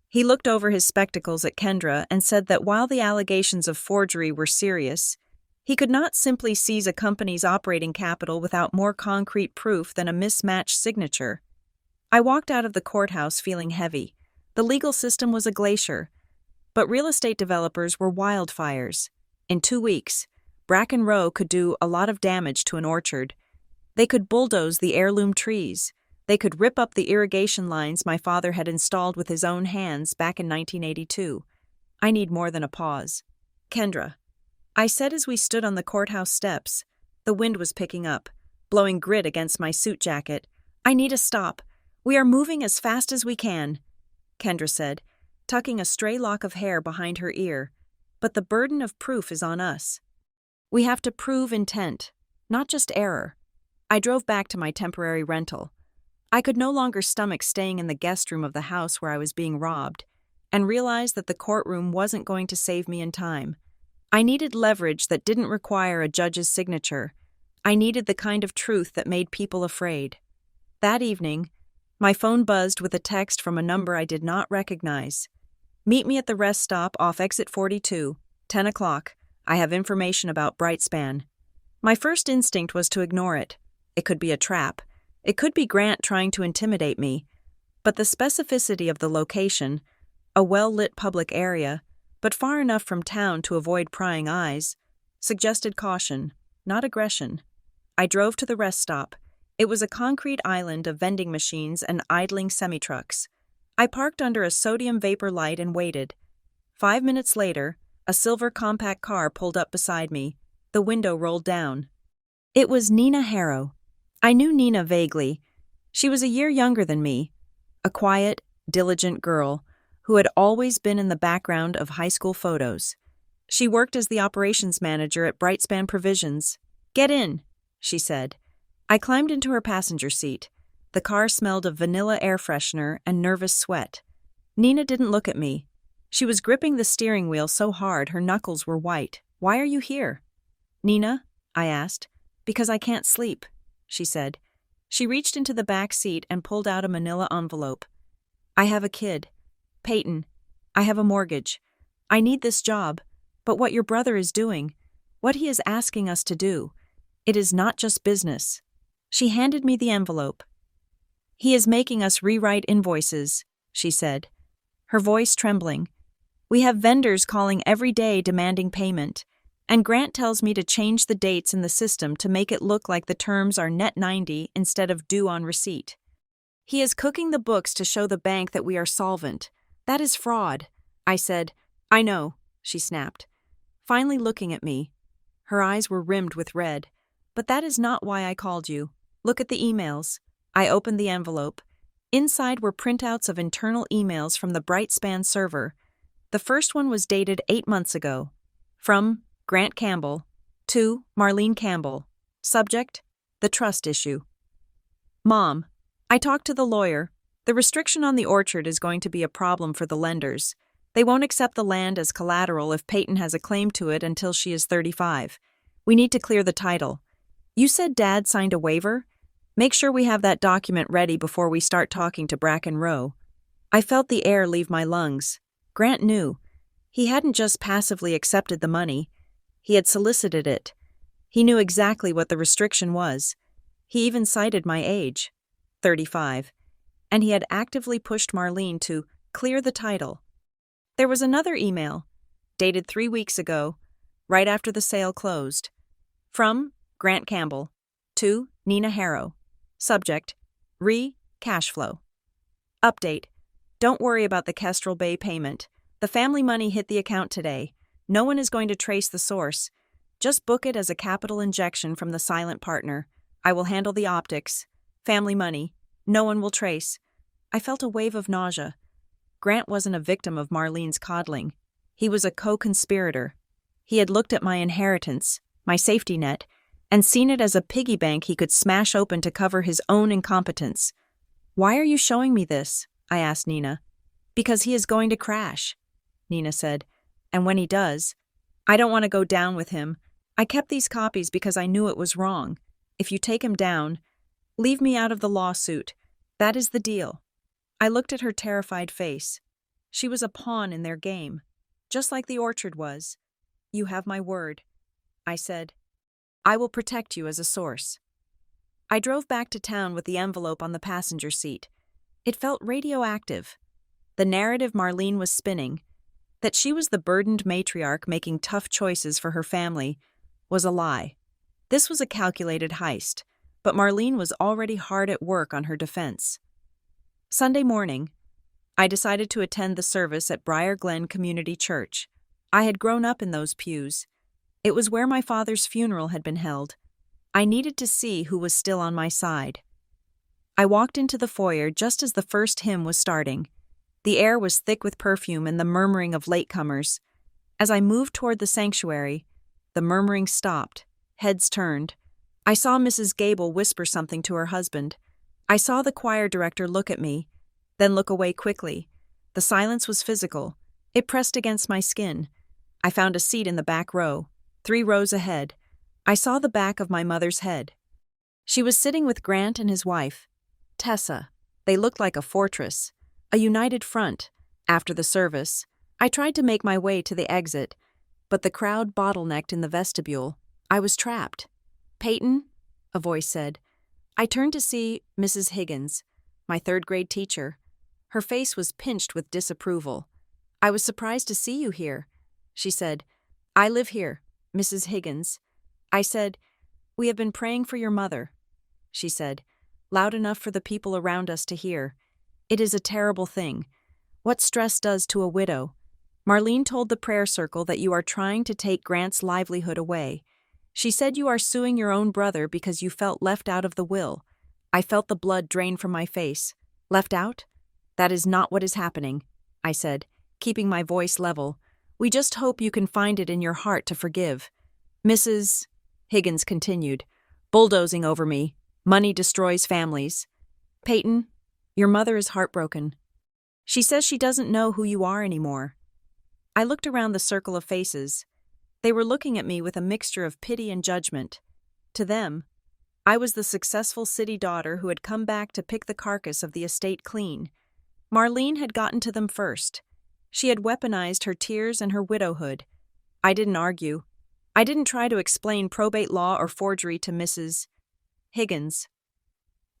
He looked over his spectacles at Kendra and said that while the allegations of forgery were serious, he could not simply seize a company's operating capital without more concrete proof than a mismatched signature. I walked out of the courthouse feeling heavy. The legal system was a glacier, but real estate developers were wildfires. In 2 weeks, Bracken Row could do a lot of damage to an orchard. They could bulldoze the heirloom trees. They could rip up the irrigation lines my father had installed with his own hands back in 1982. I need more than a pause. Kendra, I said as we stood on the courthouse steps. The wind was picking up, blowing grit against my suit jacket. I need a stop. We are moving as fast as we can, Kendra said, tucking a stray lock of hair behind her ear. But the burden of proof is on us. We have to prove intent, not just error. I drove back to my temporary rental. I could no longer stomach staying in the guest room of the house where I was being robbed, and realized that the courtroom wasn't going to save me in time. I needed leverage that didn't require a judge's signature. I needed the kind of truth that made people afraid. That evening, my phone buzzed with a text from a number I did not recognize. Meet me at the rest stop off exit 42, 10 o'clock. I have information about Brightspan. My first instinct was to ignore it. It could be a trap. It could be Grant trying to intimidate me. But the specificity of the location, a well-lit public area, but far enough from town to avoid prying eyes, suggested caution. not aggression. I drove to the rest stop. It was a concrete island of vending machines and idling semi-trucks. I parked under a sodium vapor light and waited. 5 minutes later, a silver compact car pulled up beside me. The window rolled down. It was Nina Harrow. I knew Nina vaguely. She was a year younger than me, a quiet, diligent girl who had always been in the background of high school photos. She worked as the operations manager at Brightspan Provisions. "Get in," she said. I climbed into her passenger seat. The car smelled of vanilla air freshener and nervous sweat. Nina didn't look at me. She was gripping the steering wheel so hard her knuckles were white. "Why are you here?" "Nina?" I asked. "Because I can't sleep," she said. She reached into the back seat and pulled out a manila envelope. "I have a kid. Peyton. I have a mortgage. I need this job, but what your brother is doing, what he is asking us to do, it is not just business." She handed me the envelope. "He is making us rewrite invoices," she said, her voice trembling. "We have vendors calling every day demanding payment, and Grant tells me to change the dates in the system to make it look like the terms are net 90 instead of due on receipt. He is cooking the books to show the bank that we are solvent. That is fraud." I said, "I know," she snapped, finally looking at me. Her eyes were rimmed with red. "But that is not why I called you. Look at the emails." I opened the envelope. Inside were printouts of internal emails from the Brightspan server. The first one was dated 8 months ago. From Grant Campbell to Marlene Campbell. Subject: the trust issue. "Mom, I talked to the lawyer. The restriction on the orchard is going to be a problem for the lenders. They won't accept the land as collateral if Peyton has a claim to it until she is 35. We need to clear the title. You said Dad signed a waiver? Make sure we have that document ready before we start talking to Bracken Rowe." I felt the air leave my lungs. Grant knew. He hadn't just passively accepted the money. He had solicited it. He knew exactly what the restriction was. He even cited my age, 35, and he had actively pushed Marlene to clear the title. There was another email, dated 3 weeks ago, right after the sale closed. From Grant Campbell to Nina Harrow. Subject: cash flow. Update: don't worry about the Kestrel Bay payment. The family money hit the account today. No one is going to trace the source. Just book it as a capital injection from the silent partner. I will handle the optics. Family money. No one will trace. I felt a wave of nausea. Grant wasn't a victim of Marlene's coddling. He was a co-conspirator. He had looked at my inheritance, my safety net, and seen it as a piggy bank he could smash open to cover his own incompetence. "Why are you showing me this?" I asked Nina. "Because he is going to crash," Nina said. "And when he does, I don't want to go down with him. I kept these copies because I knew it was wrong. If you take him down, leave me out of the lawsuit. That is the deal." I looked at her terrified face. She was a pawn in their game, just like the orchard was. "You have my word," I said. "I will protect you as a source." I drove back to town with the envelope on the passenger seat. It felt radioactive. The narrative Marlene was spinning, that she was the burdened matriarch making tough choices for her family, was a lie. This was a calculated heist, but Marlene was already hard at work on her defense. Sunday morning, I decided to attend the service at Briar Glen Community Church. I had grown up in those pews. It was where my father's funeral had been held. I needed to see who was still on my side. I walked into the foyer just as the first hymn was starting. The air was thick with perfume and the murmuring of latecomers. As I moved toward the sanctuary, the murmuring stopped, heads turned. I saw Mrs. Gable whisper something to her husband. I saw the choir director look at me, then look away quickly. The silence was physical. It pressed against my skin. I found a seat in the back row, 3 rows ahead. I saw the back of my mother's head. She was sitting with Grant and his wife, Tessa. They looked like a fortress, a united front. After the service, I tried to make my way to the exit, but the crowd bottlenecked in the vestibule. I was trapped. "Peyton?" a voice said. I turned to see Mrs. Higgins, my 3rd-grade teacher. Her face was pinched with disapproval. "I was surprised to see you here," she said. "I live here, Mrs. Higgins." I said, "We have been praying for your mother," she said, loud enough for the people around us to hear. "It is a terrible thing. What stress does to a widow. Marlene told the prayer circle that you are trying to take Grant's livelihood away. She said you are suing your own brother because you felt left out of the will." I felt the blood drain from my face. "Left out? That is not what is happening," I said, keeping my voice level. "We just hope you can find it in your heart to forgive." "Mrs. Higgins continued, bulldozing over me. "Money destroys families. Peyton, your mother is heartbroken. She says she doesn't know who you are anymore." I looked around the circle of faces. They were looking at me with a mixture of pity and judgment. To them, I was the successful city daughter who had come back to pick the carcass of the estate clean. Marlene had gotten to them first. She had weaponized her tears and her widowhood. I didn't argue. I didn't try to explain probate law or forgery to Mrs. Higgins.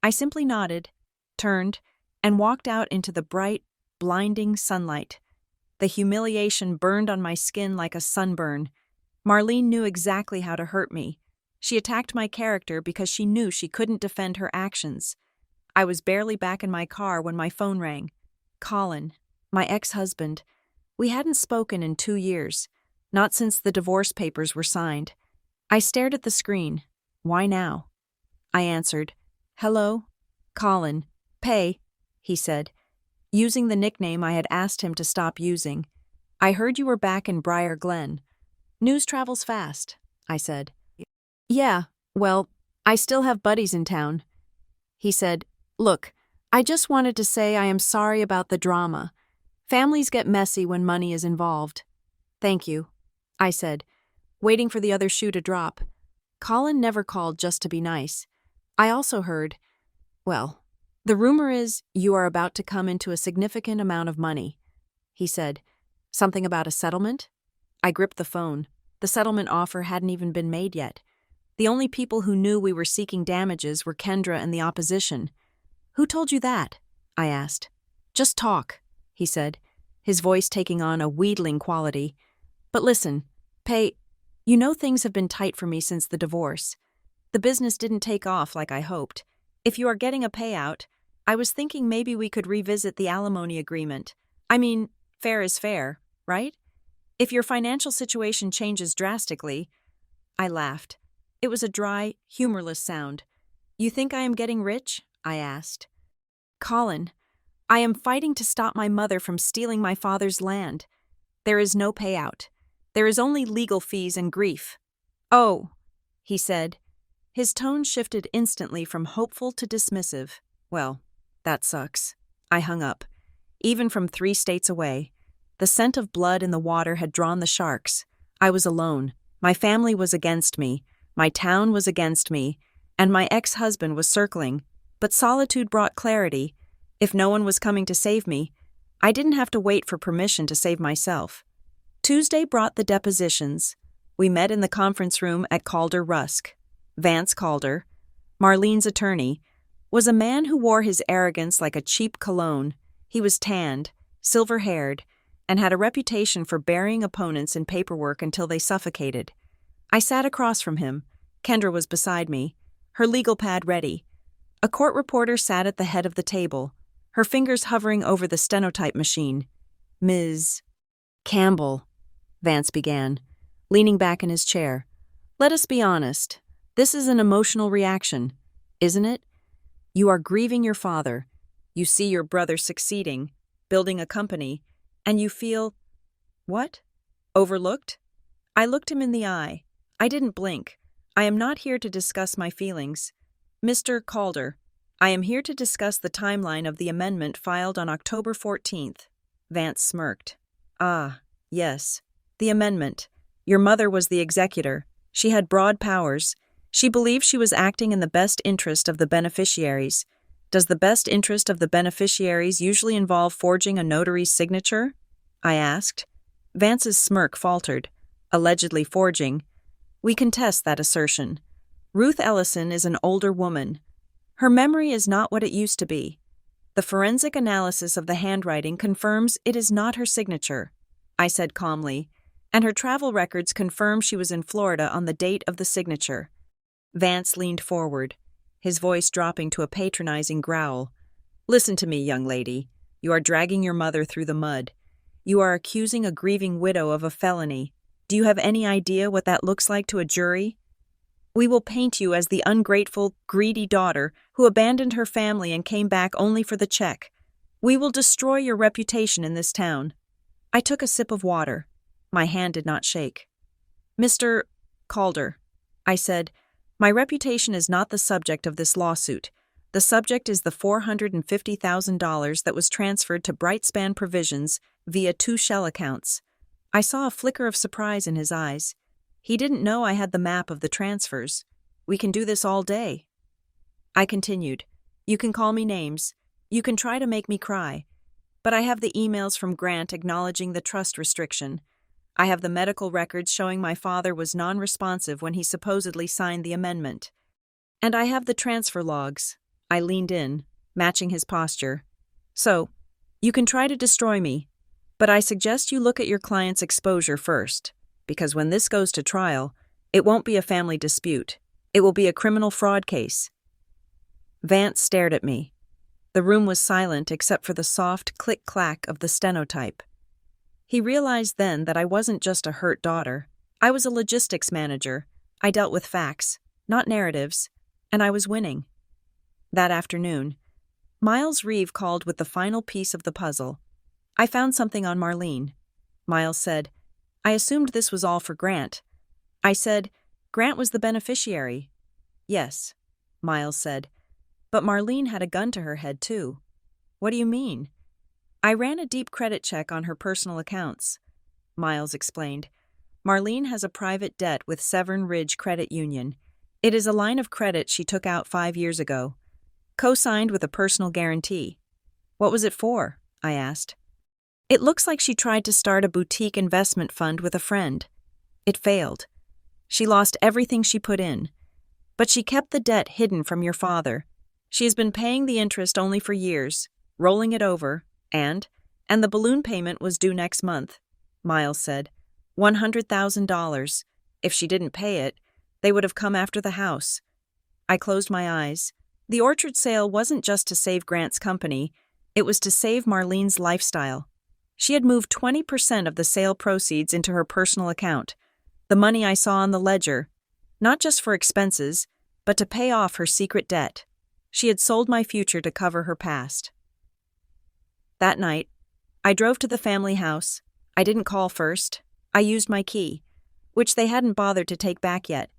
I simply nodded, turned, and walked out into the bright, blinding sunlight. The humiliation burned on my skin like a sunburn. Marlene knew exactly how to hurt me. She attacked my character because she knew she couldn't defend her actions. I was barely back in my car when my phone rang. Colin, my ex-husband. We hadn't spoken in 2 years, not since the divorce papers were signed. I stared at the screen. "Why now?" I answered. "Hello? Colin. Pay," he said, using the nickname I had asked him to stop using. "I heard you were back in Briar Glen." "News travels fast," I said. "Yeah, well, I still have buddies in town." He said, "Look, I just wanted to say I am sorry about the drama. Families get messy when money is involved." "Thank you," I said, waiting for the other shoe to drop. Colin never called just to be nice. I also heard, "Well, the rumor is you are about to come into a significant amount of money." He said, "Something about a settlement?" I gripped the phone. The settlement offer hadn't even been made yet. The only people who knew we were seeking damages were Kendra and the opposition. "Who told you that?" I asked. "Just talk," he said, his voice taking on a wheedling quality. "But listen, Pay, you know things have been tight for me since the divorce. The business didn't take off like I hoped. If you are getting a payout, I was thinking maybe we could revisit the alimony agreement. I mean, fair is fair, right? If your financial situation changes drastically." I laughed. It was a dry, humorless sound. "You think I am getting rich?" I asked. "Colin, I am fighting to stop my mother from stealing my father's land. There is no payout. There is only legal fees and grief." "Oh," he said. His tone shifted instantly from hopeful to dismissive. "Well, that sucks." I hung up. Even from 3 states away, the scent of blood in the water had drawn the sharks. I was alone. My family was against me. My town was against me, and my ex-husband was circling, but solitude brought clarity. If no one was coming to save me, I didn't have to wait for permission to save myself. Tuesday brought the depositions. We met in the conference room at Calder Rusk. Vance Calder, Marlene's attorney, was a man who wore his arrogance like a cheap cologne. He was tanned, silver-haired, and had a reputation for burying opponents in paperwork until they suffocated. I sat across from him. Kendra was beside me, her legal pad ready. A court reporter sat at the head of the table, her fingers hovering over the stenotype machine. "Ms. Campbell," Vance began, leaning back in his chair. "Let us be honest. This is an emotional reaction, isn't it? You are grieving your father. You see your brother succeeding, building a company, and you feel, what? Overlooked?" I looked him in the eye. I didn't blink. "I am not here to discuss my feelings. Mr. Calder, I am here to discuss the timeline of the amendment filed on October 14th. Vance smirked. "Ah, yes. The amendment. Your mother was the executor. She had broad powers. She believed she was acting in the best interest of the beneficiaries. Does the best interest of the beneficiaries usually involve forging a notary's signature?" I asked. Vance's smirk faltered. "Allegedly forging. We contest that assertion. Ruth Ellison is an older woman. Her memory is not what it used to be. The forensic analysis of the handwriting confirms it is not her signature," I said calmly, "and her travel records confirm she was in Florida on the date of the signature." Vance leaned forward, his voice dropping to a patronizing growl. Listen to me, young lady. You are dragging your mother through the mud. You are accusing a grieving widow of a felony. Do you have any idea what that looks like to a jury? We will paint you as the ungrateful, greedy daughter who abandoned her family and came back only for the check. We will destroy your reputation in this town. I took a sip of water. My hand did not shake. Mr. Calder, I said, my reputation is not the subject of this lawsuit. The subject is the $450,000 that was transferred to Brightspan Provisions via 2 shell accounts. I saw a flicker of surprise in his eyes. He didn't know I had the map of the transfers. We can do this all day. I continued. You can call me names. You can try to make me cry. But I have the emails from Grant acknowledging the trust restriction. I have the medical records showing my father was non-responsive when he supposedly signed the amendment. And I have the transfer logs. I leaned in, matching his posture. So, you can try to destroy me, but I suggest you look at your client's exposure first, because when this goes to trial, it won't be a family dispute. It will be a criminal fraud case. Vance stared at me. The room was silent except for the soft click-clack of the stenotype. He realized then that I wasn't just a hurt daughter. I was a logistics manager. I dealt with facts, not narratives, and I was winning. That afternoon, Miles Reeve called with the final piece of the puzzle. I found something on Marlene. Miles said, I assumed this was all for Grant. I said, Grant was the beneficiary. Yes, Miles said, but Marlene had a gun to her head too. What do you mean? I ran a deep credit check on her personal accounts. Miles explained. Marlene has a private debt with Severn Ridge Credit Union. It is a line of credit she took out 5 years ago, co-signed with a personal guarantee. What was it for? I asked. It looks like she tried to start a boutique investment fund with a friend. It failed. She lost everything she put in. But she kept the debt hidden from your father. She has been paying the interest only for years, rolling it over, and the balloon payment was due next month, Miles said. $100,000. If she didn't pay it, they would have come after the house. I closed my eyes. The orchard sale wasn't just to save Grant's company, it was to save Marlene's lifestyle. She had moved 20% of the sale proceeds into her personal account, the money I saw on the ledger, not just for expenses, but to pay off her secret debt. She had sold my future to cover her past. That night, I drove to the family house. I didn't call first. I used my key, which they hadn't bothered to take back yet.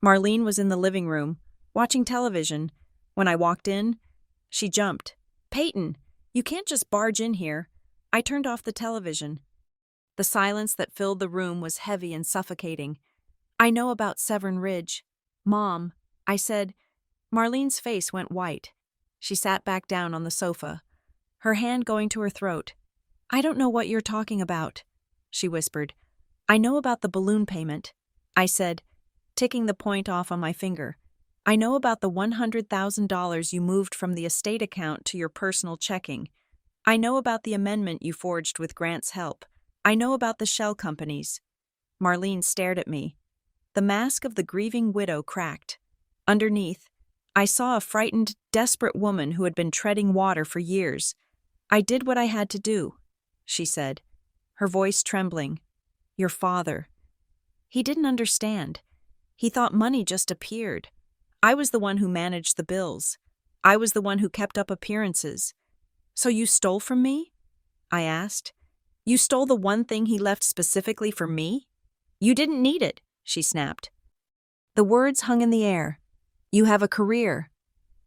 Marlene was in the living room, watching television. When I walked in, she jumped. Peyton, you can't just barge in here. I turned off the television. The silence that filled the room was heavy and suffocating. I know about Severn Ridge. Mom, I said. Marlene's face went white. She sat back down on the sofa, her hand going to her throat. I don't know what you're talking about, she whispered. I know about the balloon payment, I said, ticking the point off on my finger. I know about the $100,000 you moved from the estate account to your personal checking. I know about the amendment you forged with Grant's help. I know about the shell companies. Marlene stared at me. The mask of the grieving widow cracked. Underneath, I saw a frightened, desperate woman who had been treading water for years. I did what I had to do, she said, her voice trembling. Your father. He didn't understand. He thought money just appeared. I was the one who managed the bills. I was the one who kept up appearances. So you stole from me? I asked. You stole the one thing he left specifically for me? You didn't need it, she snapped. The words hung in the air. You have a career.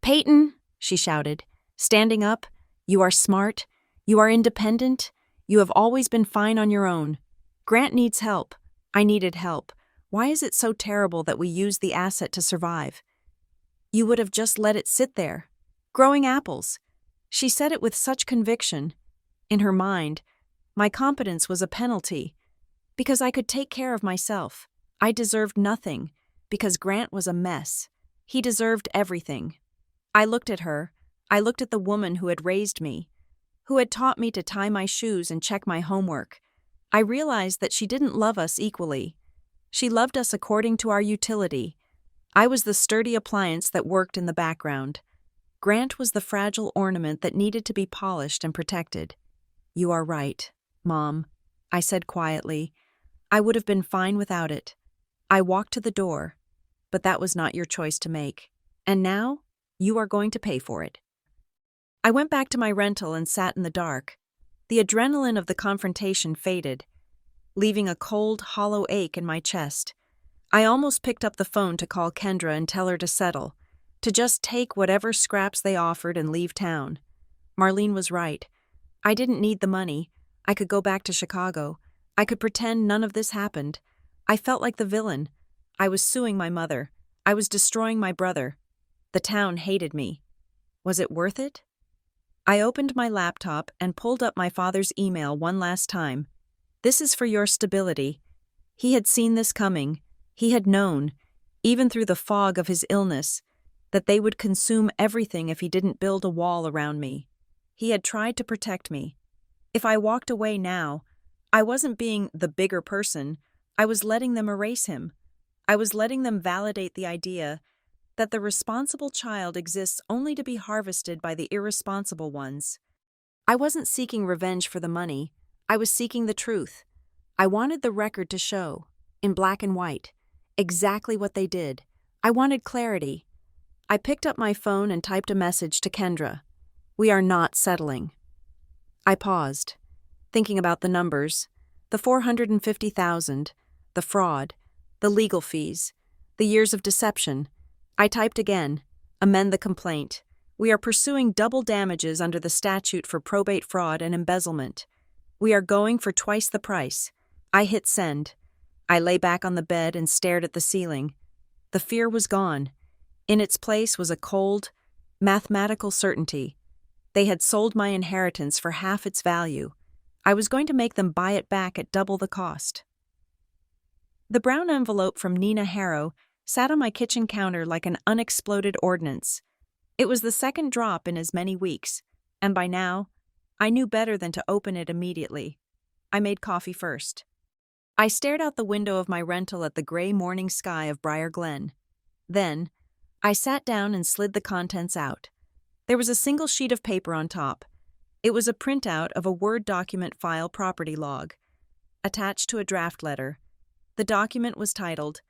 Peyton, she shouted, standing up. You are smart. You are independent. You have always been fine on your own. Grant needs help. I needed help. Why is it so terrible that we use the asset to survive? You would have just let it sit there, growing apples. She said it with such conviction. In her mind, my competence was a penalty. Because I could take care of myself. I deserved nothing, because Grant was a mess. He deserved everything. I looked at her. I looked at the woman who had raised me, who had taught me to tie my shoes and check my homework. I realized that she didn't love us equally. She loved us according to our utility. I was the sturdy appliance that worked in the background. Grant was the fragile ornament that needed to be polished and protected. "You are right, Mom," I said quietly. "I would have been fine without it." I walked to the door. "But that was not your choice to make. And now, you are going to pay for it." I went back to my rental and sat in the dark. The adrenaline of the confrontation faded, leaving a cold, hollow ache in my chest. I almost picked up the phone to call Kendra and tell her to settle, to just take whatever scraps they offered and leave town. Marlene was right. I didn't need the money. I could go back to Chicago. I could pretend none of this happened. I felt like the villain. I was suing my mother. I was destroying my brother. The town hated me. Was it worth it? I opened my laptop and pulled up my father's email one last time. "This is for your stability." He had seen this coming. He had known, even through the fog of his illness, that they would consume everything if he didn't build a wall around me. He had tried to protect me. If I walked away now, I wasn't being the bigger person. I was letting them erase him. I was letting them validate the idea that the responsible child exists only to be harvested by the irresponsible ones. I wasn't seeking revenge for the money. I was seeking the truth. I wanted the record to show, in black and white, exactly what they did. I wanted clarity. I picked up my phone and typed a message to Kendra. "We are not settling." I paused, thinking about the numbers, the 450,000, the fraud, the legal fees, the years of deception. I typed again, "Amend the complaint. We are pursuing double damages under the statute for probate fraud and embezzlement. We are going for twice the price." I hit send. I lay back on the bed and stared at the ceiling. The fear was gone. In its place was a cold, mathematical certainty. They had sold my inheritance for half its value. I was going to make them buy it back at double the cost. The brown envelope from Nina Harrow sat on my kitchen counter like an unexploded ordnance. It was the second drop in as many weeks, and by now, I knew better than to open it immediately. I made coffee first. I stared out the window of my rental at the gray morning sky of Briar Glen. Then, I sat down and slid the contents out. There was a single sheet of paper on top. It was a printout of a Word document file property log, attached to a draft letter. The document was titled,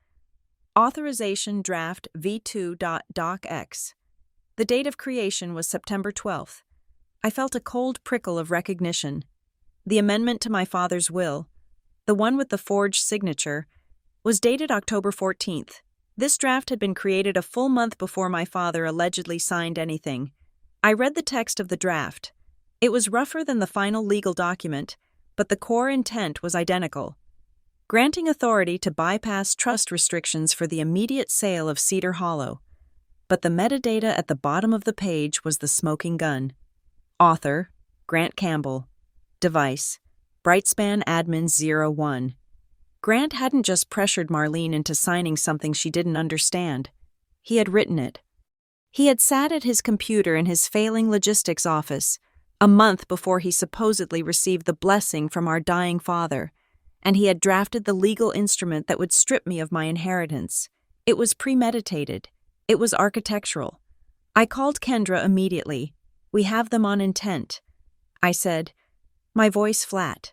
Authorization Draft V2.docx. The date of creation was September 12th. I felt a cold prickle of recognition. The amendment to my father's will, the one with the forged signature, was dated October 14th. This draft had been created a full month before my father allegedly signed anything. I read the text of the draft. It was rougher than the final legal document, but the core intent was identical. Granting authority to bypass trust restrictions for the immediate sale of Cedar Hollow. But the metadata at the bottom of the page was the smoking gun. Author, Grant Campbell. Device, Brightspan Admin 01. Grant hadn't just pressured Marlene into signing something she didn't understand. He had written it. He had sat at his computer in his failing logistics office, a month before he supposedly received the blessing from our dying father, and he had drafted the legal instrument that would strip me of my inheritance. It was premeditated. It was architectural. I called Kendra immediately. "We have them on intent," I said, my voice flat.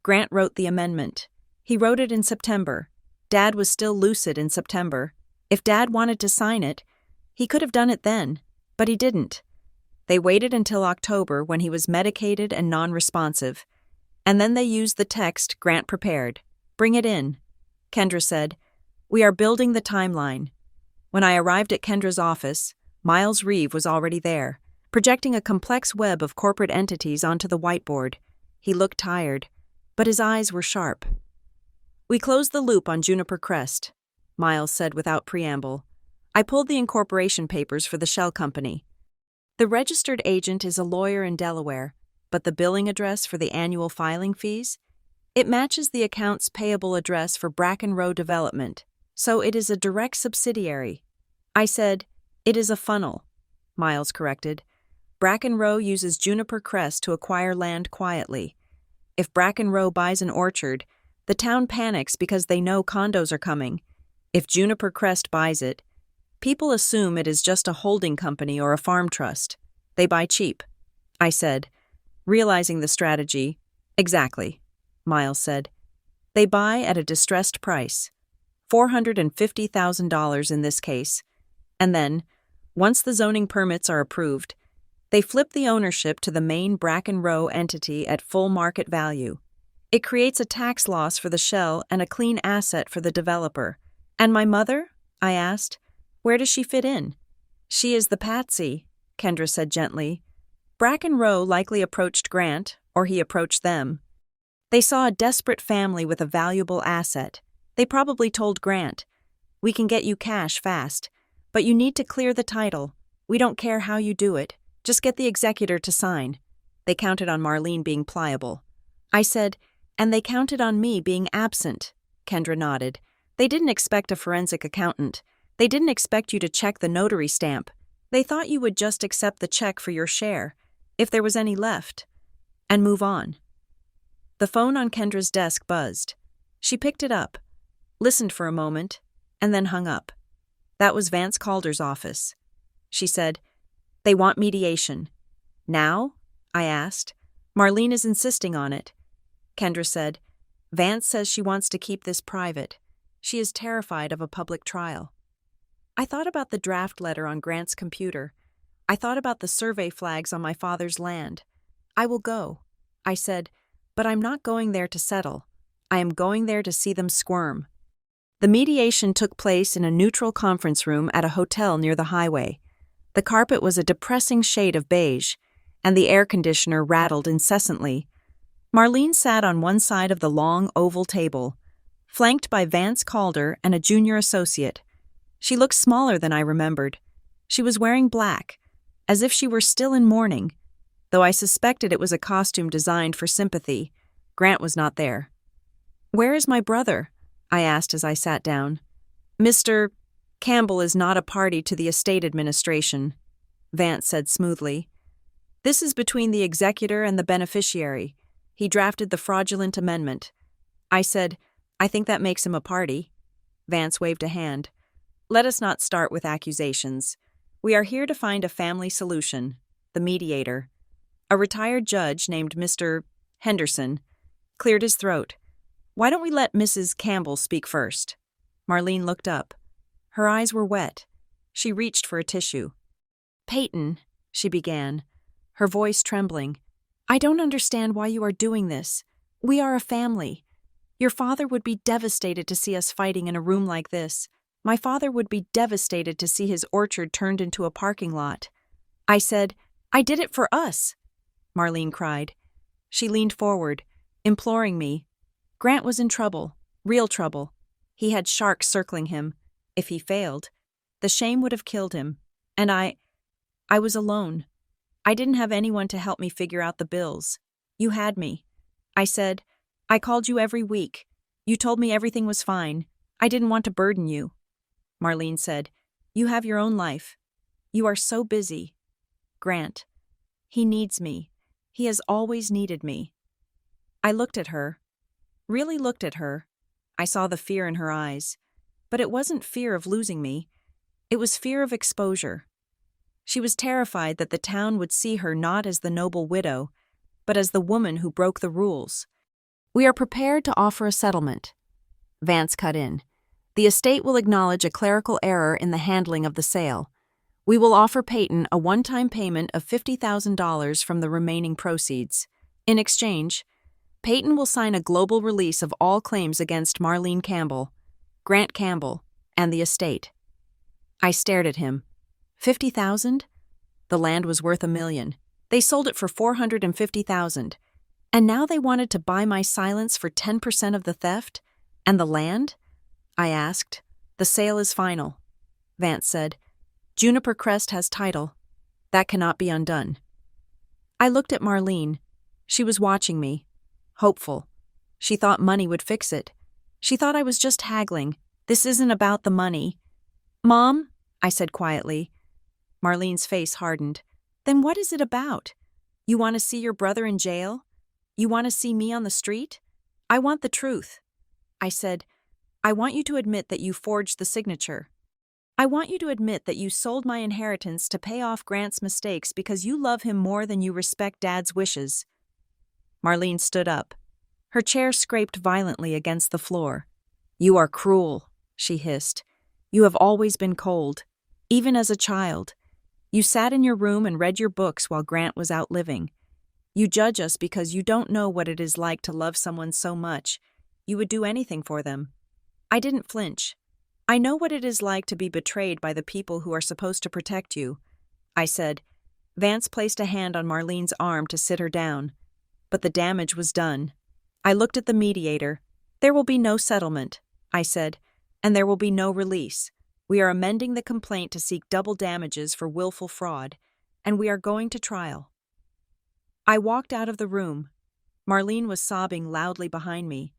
Grant wrote the amendment. He wrote it in September. Dad was still lucid in September. If Dad wanted to sign it, he could have done it then, but he didn't. They waited until October when he was medicated and non-responsive, and then they used the text Grant prepared. "Bring it in," Kendra said. "We are building the timeline." When I arrived at Kendra's office, Miles Reeve was already there, projecting a complex web of corporate entities onto the whiteboard. He looked tired, but his eyes were sharp. "We closed the loop on Juniper Crest," Miles said without preamble. "I pulled the incorporation papers for the shell company. The registered agent is a lawyer in Delaware, but the billing address for the annual filing fees? It matches the accounts payable address for Bracken Row Development, so it is a direct subsidiary." I said, "It is a funnel," Miles corrected. "Bracken Row uses Juniper Crest to acquire land quietly. If Bracken Row buys an orchard, the town panics because they know condos are coming. If Juniper Crest buys it, People assume it is just a holding company or a farm trust. They buy cheap, I said, realizing the strategy. Exactly, Miles said. They buy at a distressed price, $450,000 in this case, and then, once the zoning permits are approved, they flip the ownership to the main Bracken Row entity at full market value. It creates a tax loss for the shell and a clean asset for the developer. And my mother? I asked. Where does she fit in? She is the patsy, Kendra said gently. Bracken Row likely approached Grant, or he approached them. They saw a desperate family with a valuable asset. They probably told Grant, "We can get you cash fast, but you need to clear the title. We don't care how you do it. Just get the executor to sign." They counted on Marlene being pliable. I said, "And they counted on me being absent." Kendra nodded. They didn't expect a forensic accountant. They didn't expect you to check the notary stamp. They thought you would just accept the check for your share, if there was any left, and move on. The phone on Kendra's desk buzzed. She picked it up, listened for a moment, and then hung up. That was Vance Calder's office. She said, "They want mediation." "Now?" I asked. "Marlene is insisting on it." Kendra said, "Vance says she wants to keep this private. She is terrified of a public trial." I thought about the draft letter on Grant's computer. I thought about the survey flags on my father's land. "I will go," I said, "but I'm not going there to settle. I am going there to see them squirm." The mediation took place in a neutral conference room at a hotel near the highway. The carpet was a depressing shade of beige, and the air conditioner rattled incessantly. Marlene sat on one side of the long oval table, flanked by Vance Calder and a junior associate. She looked smaller than I remembered. She was wearing black, as if she were still in mourning, though I suspected it was a costume designed for sympathy. Grant was not there. "Where is my brother?" I asked as I sat down. "Mr. Campbell is not a party to the estate administration," Vance said smoothly. "This is between the executor and the beneficiary. He drafted the fraudulent amendment." I said, "I think that makes him a party." Vance waved a hand. "Let us not start with accusations. We are here to find a family solution, the mediator." A retired judge named Mr. Henderson cleared his throat. "Why don't we let Mrs. Campbell speak first?" Marlene looked up. Her eyes were wet. She reached for a tissue. "Peyton," she began, her voice trembling, "I don't understand why you are doing this. We are a family. Your father would be devastated to see us fighting in a room like this. My father would be devastated to see his orchard turned into a parking lot." I said, "I did it for us," Marlene cried. She leaned forward, imploring me. Grant was in trouble, real trouble. He had sharks circling him. If he failed, the shame would have killed him. And I was alone. I didn't have anyone to help me figure out the bills. You had me. I said, "I called you every week. You told me everything was fine. I didn't want to burden you." Marlene said, "You have your own life. You are so busy." Grant. He needs me. He has always needed me. I looked at her. Really looked at her. I saw the fear in her eyes. But it wasn't fear of losing me. It was fear of exposure. She was terrified that the town would see her not as the noble widow, but as the woman who broke the rules. "We are prepared to offer a settlement," Vance cut in. "The estate will acknowledge a clerical error in the handling of the sale. We will offer Peyton a one-time payment of $50,000 from the remaining proceeds. In exchange, Peyton will sign a global release of all claims against Marlene Campbell, Grant Campbell, and the estate." I stared at him. 50,000? The land was worth $1 million. They sold it for 450,000. And now they wanted to buy my silence for 10% of the theft? And the land? I asked. "The sale is final," Vance said. "Juniper Crest has title. That cannot be undone." I looked at Marlene. She was watching me, hopeful. She thought money would fix it. She thought I was just haggling. "This isn't about the money." "Mom," I said quietly. Marlene's face hardened. "Then what is it about? You want to see your brother in jail? You want to see me on the street? I want the truth." I said, "I want you to admit that you forged the signature." I want you to admit that you sold my inheritance to pay off Grant's mistakes because you love him more than you respect Dad's wishes." Marlene stood up. Her chair scraped violently against the floor. "You are cruel," she hissed. "You have always been cold, even as a child. You sat in your room and read your books while Grant was out living. You judge us because you don't know what it is like to love someone so much. You would do anything for them." I didn't flinch. "I know what it is like to be betrayed by the people who are supposed to protect you," I said. Vance placed a hand on Marlene's arm to sit her down. But the damage was done. I looked at the mediator. "There will be no settlement," I said, "and there will be no release. We are amending the complaint to seek double damages for willful fraud, and we are going to trial." I walked out of the room. Marlene was sobbing loudly behind me,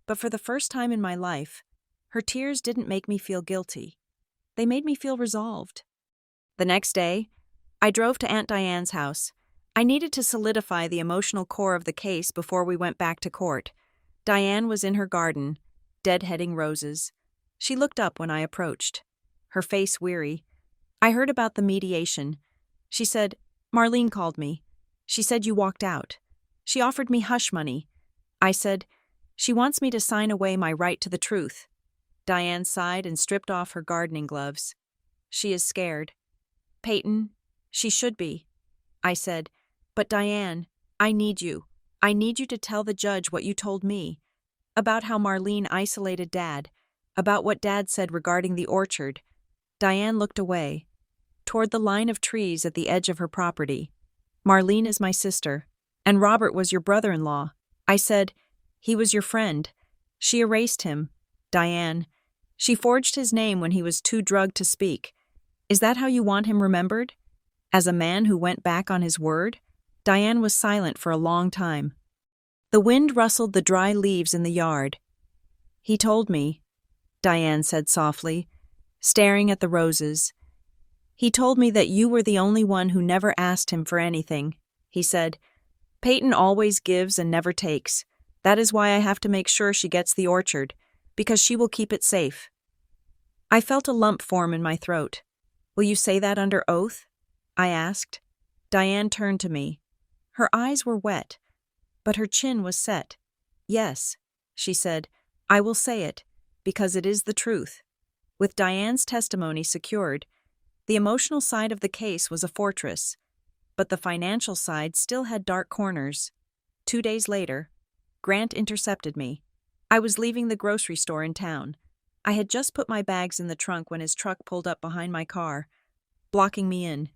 but for the first time in my life, her tears didn't make me feel guilty. They made me feel resolved. The next day, I drove to Aunt Diane's house. I needed to solidify the emotional core of the case before we went back to court. Diane was in her garden, deadheading roses. She looked up when I approached, her face weary. I heard about the mediation. She said, "Marlene called me. She said you walked out. She offered me hush money." I said, "She wants me to sign away my right to the truth." Diane sighed and stripped off her gardening gloves. "She is scared." "Peyton, she should be." I said, "But Diane, I need you. I need you to tell the judge what you told me. About how Marlene isolated Dad. About what Dad said regarding the orchard." Diane looked away, toward the line of trees at the edge of her property. "Marlene is my sister, and Robert was your brother-in-law." I said, "He was your friend." She erased him. "Diane, she forged his name when he was too drugged to speak. Is that how you want him remembered? As a man who went back on his word?" Diane was silent for a long time. The wind rustled the dry leaves in the yard. "He told me," Diane said softly, staring at the roses. "He told me that you were the only one who never asked him for anything." He said, "Peyton always gives and never takes. That is why I have to make sure she gets the orchard, because she will keep it safe." I felt a lump form in my throat. "Will you say that under oath?" I asked. Diane turned to me. Her eyes were wet, but her chin was set. "Yes," she said, "I will say it, because it is the truth." With Diane's testimony secured, the emotional side of the case was a fortress, but the financial side still had dark corners. 2 days later, Grant intercepted me. I was leaving the grocery store in town. I had just put my bags in the trunk when his truck pulled up behind my car, blocking me in.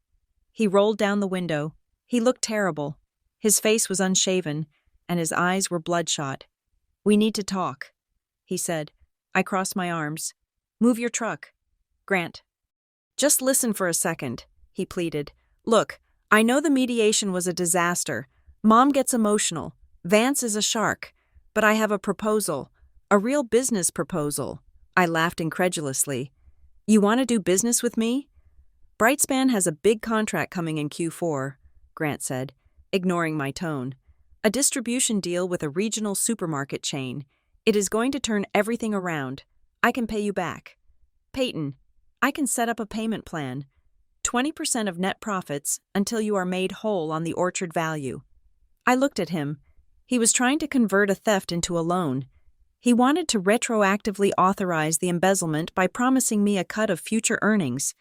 He rolled down the window. He looked terrible. His face was unshaven, and his eyes were bloodshot. "We need to talk," he said. I crossed my arms. "Move your truck." "Grant." "Just listen for a second," he pleaded. "Look, I know the mediation was a disaster. Mom gets emotional. Vance is a shark. But I have a proposal. A real business proposal." I laughed incredulously. "You want to do business with me?" "Brightspan has a big contract coming in Q4, Grant said, ignoring my tone. "A distribution deal with a regional supermarket chain. It is going to turn everything around. I can pay you back. Peyton, I can set up a payment plan. 20% of net profits until you are made whole on the orchard value." I looked at him. He was trying to convert a theft into a loan. He wanted to retroactively authorize the embezzlement by promising me a cut of future earnings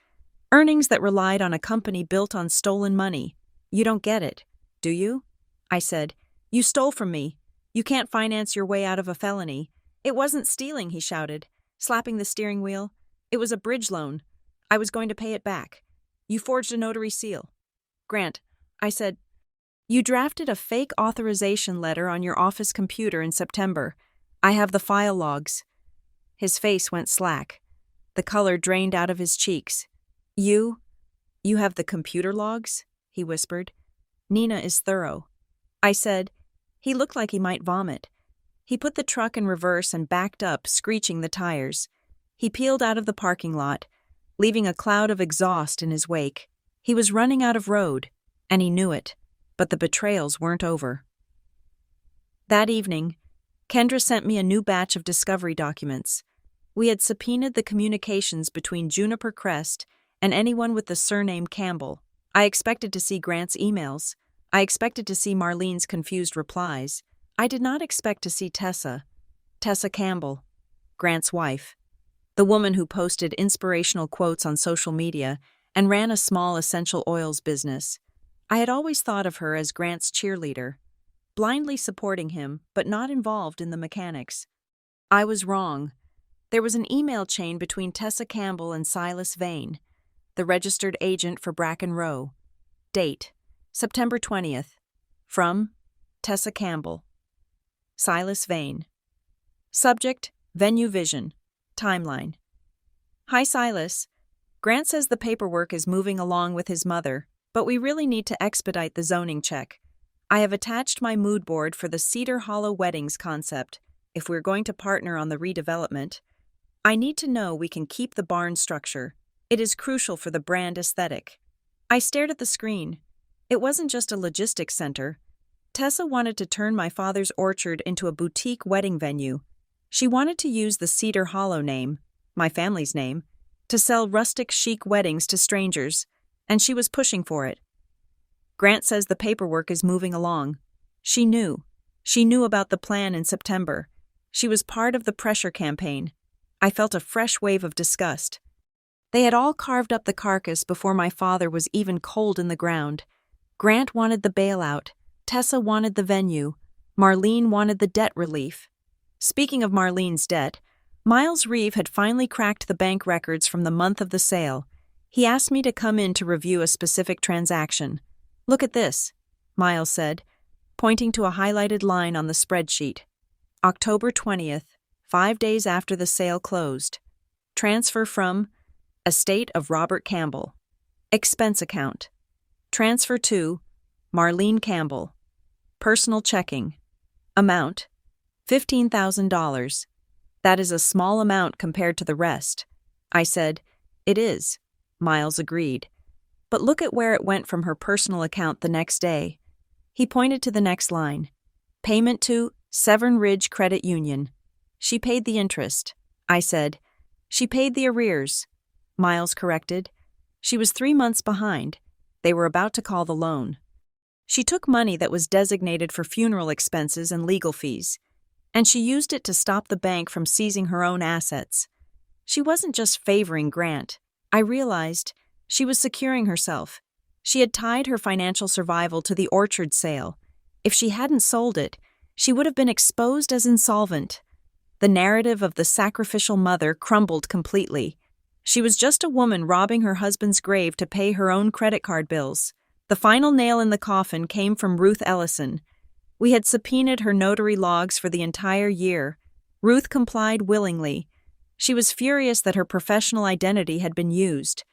that relied on a company built on stolen money. "You don't get it, do you?" I said. "You stole from me. You can't finance your way out of a felony." "It wasn't stealing," he shouted, slapping the steering wheel. "It was a bridge loan. I was going to pay it back. You forged a notary seal." "Grant," I said, "you drafted a fake authorization letter on your office computer in September. I have the file logs." His face went slack. The color drained out of his cheeks. You have the computer logs?" he whispered. "Nina is thorough." I said. He looked like he might vomit. He put the truck in reverse and backed up, screeching the tires. He peeled out of the parking lot, leaving a cloud of exhaust in his wake. He was running out of road, and he knew it, but the betrayals weren't over. That evening, Kendra sent me a new batch of discovery documents. We had subpoenaed the communications between Juniper Crest and anyone with the surname Campbell. I expected to see Grant's emails. I expected to see Marlene's confused replies. I did not expect to see Tessa Campbell, Grant's wife, the woman who posted inspirational quotes on social media and ran a small essential oils business. I had always thought of her as Grant's cheerleader, blindly supporting him but not involved in the mechanics. I was wrong. There was an email chain between Tessa Campbell and Silas Vane, the registered agent for Bracken Row. Date: September 20th. From Tessa Campbell. Silas Vane. Subject: Venue Vision. Timeline. Hi Silas. Grant says the paperwork is moving along with his mother, but we really need to expedite the zoning check. I have attached my mood board for the Cedar Hollow Weddings concept if we're going to partner on the redevelopment. I need to know we can keep the barn structure. It is crucial for the brand aesthetic. I stared at the screen. It wasn't just a logistics center. Tessa wanted to turn my father's orchard into a boutique wedding venue. She wanted to use the Cedar Hollow name, my family's name, to sell rustic chic weddings to strangers, and she was pushing for it. Grant says the paperwork is moving along. She knew. She knew about the plan in September. She was part of the pressure campaign. I felt a fresh wave of disgust. They had all carved up the carcass before my father was even cold in the ground. Grant wanted the bailout. Tessa wanted the venue. Marlene wanted the debt relief. Speaking of Marlene's debt, Miles Reeve had finally cracked the bank records from the month of the sale. He asked me to come in to review a specific transaction. Look at this, Miles said, pointing to a highlighted line on the spreadsheet. October 20th, 5 days after the sale closed. Transfer from Estate of Robert Campbell. Expense account. Transfer to Marlene Campbell. Personal checking. Amount: $15,000. That is a small amount compared to the rest. I said, It is. Miles agreed. But look at where it went from her personal account the next day. He pointed to the next line. Payment to Severn Ridge Credit Union. She paid the interest. I said, She paid the arrears. Miles corrected. She was 3 months behind. They were about to call the loan. She took money that was designated for funeral expenses and legal fees, and she used it to stop the bank from seizing her own assets. She wasn't just favoring Grant. I realized she was securing herself. She had tied her financial survival to the orchard sale. If she hadn't sold it, she would have been exposed as insolvent. The narrative of the sacrificial mother crumbled completely. She was just a woman robbing her husband's grave to pay her own credit card bills. The final nail in the coffin came from Ruth Ellison. We had subpoenaed her notary logs for the entire year. Ruth complied willingly. She was furious that her professional identity had been used.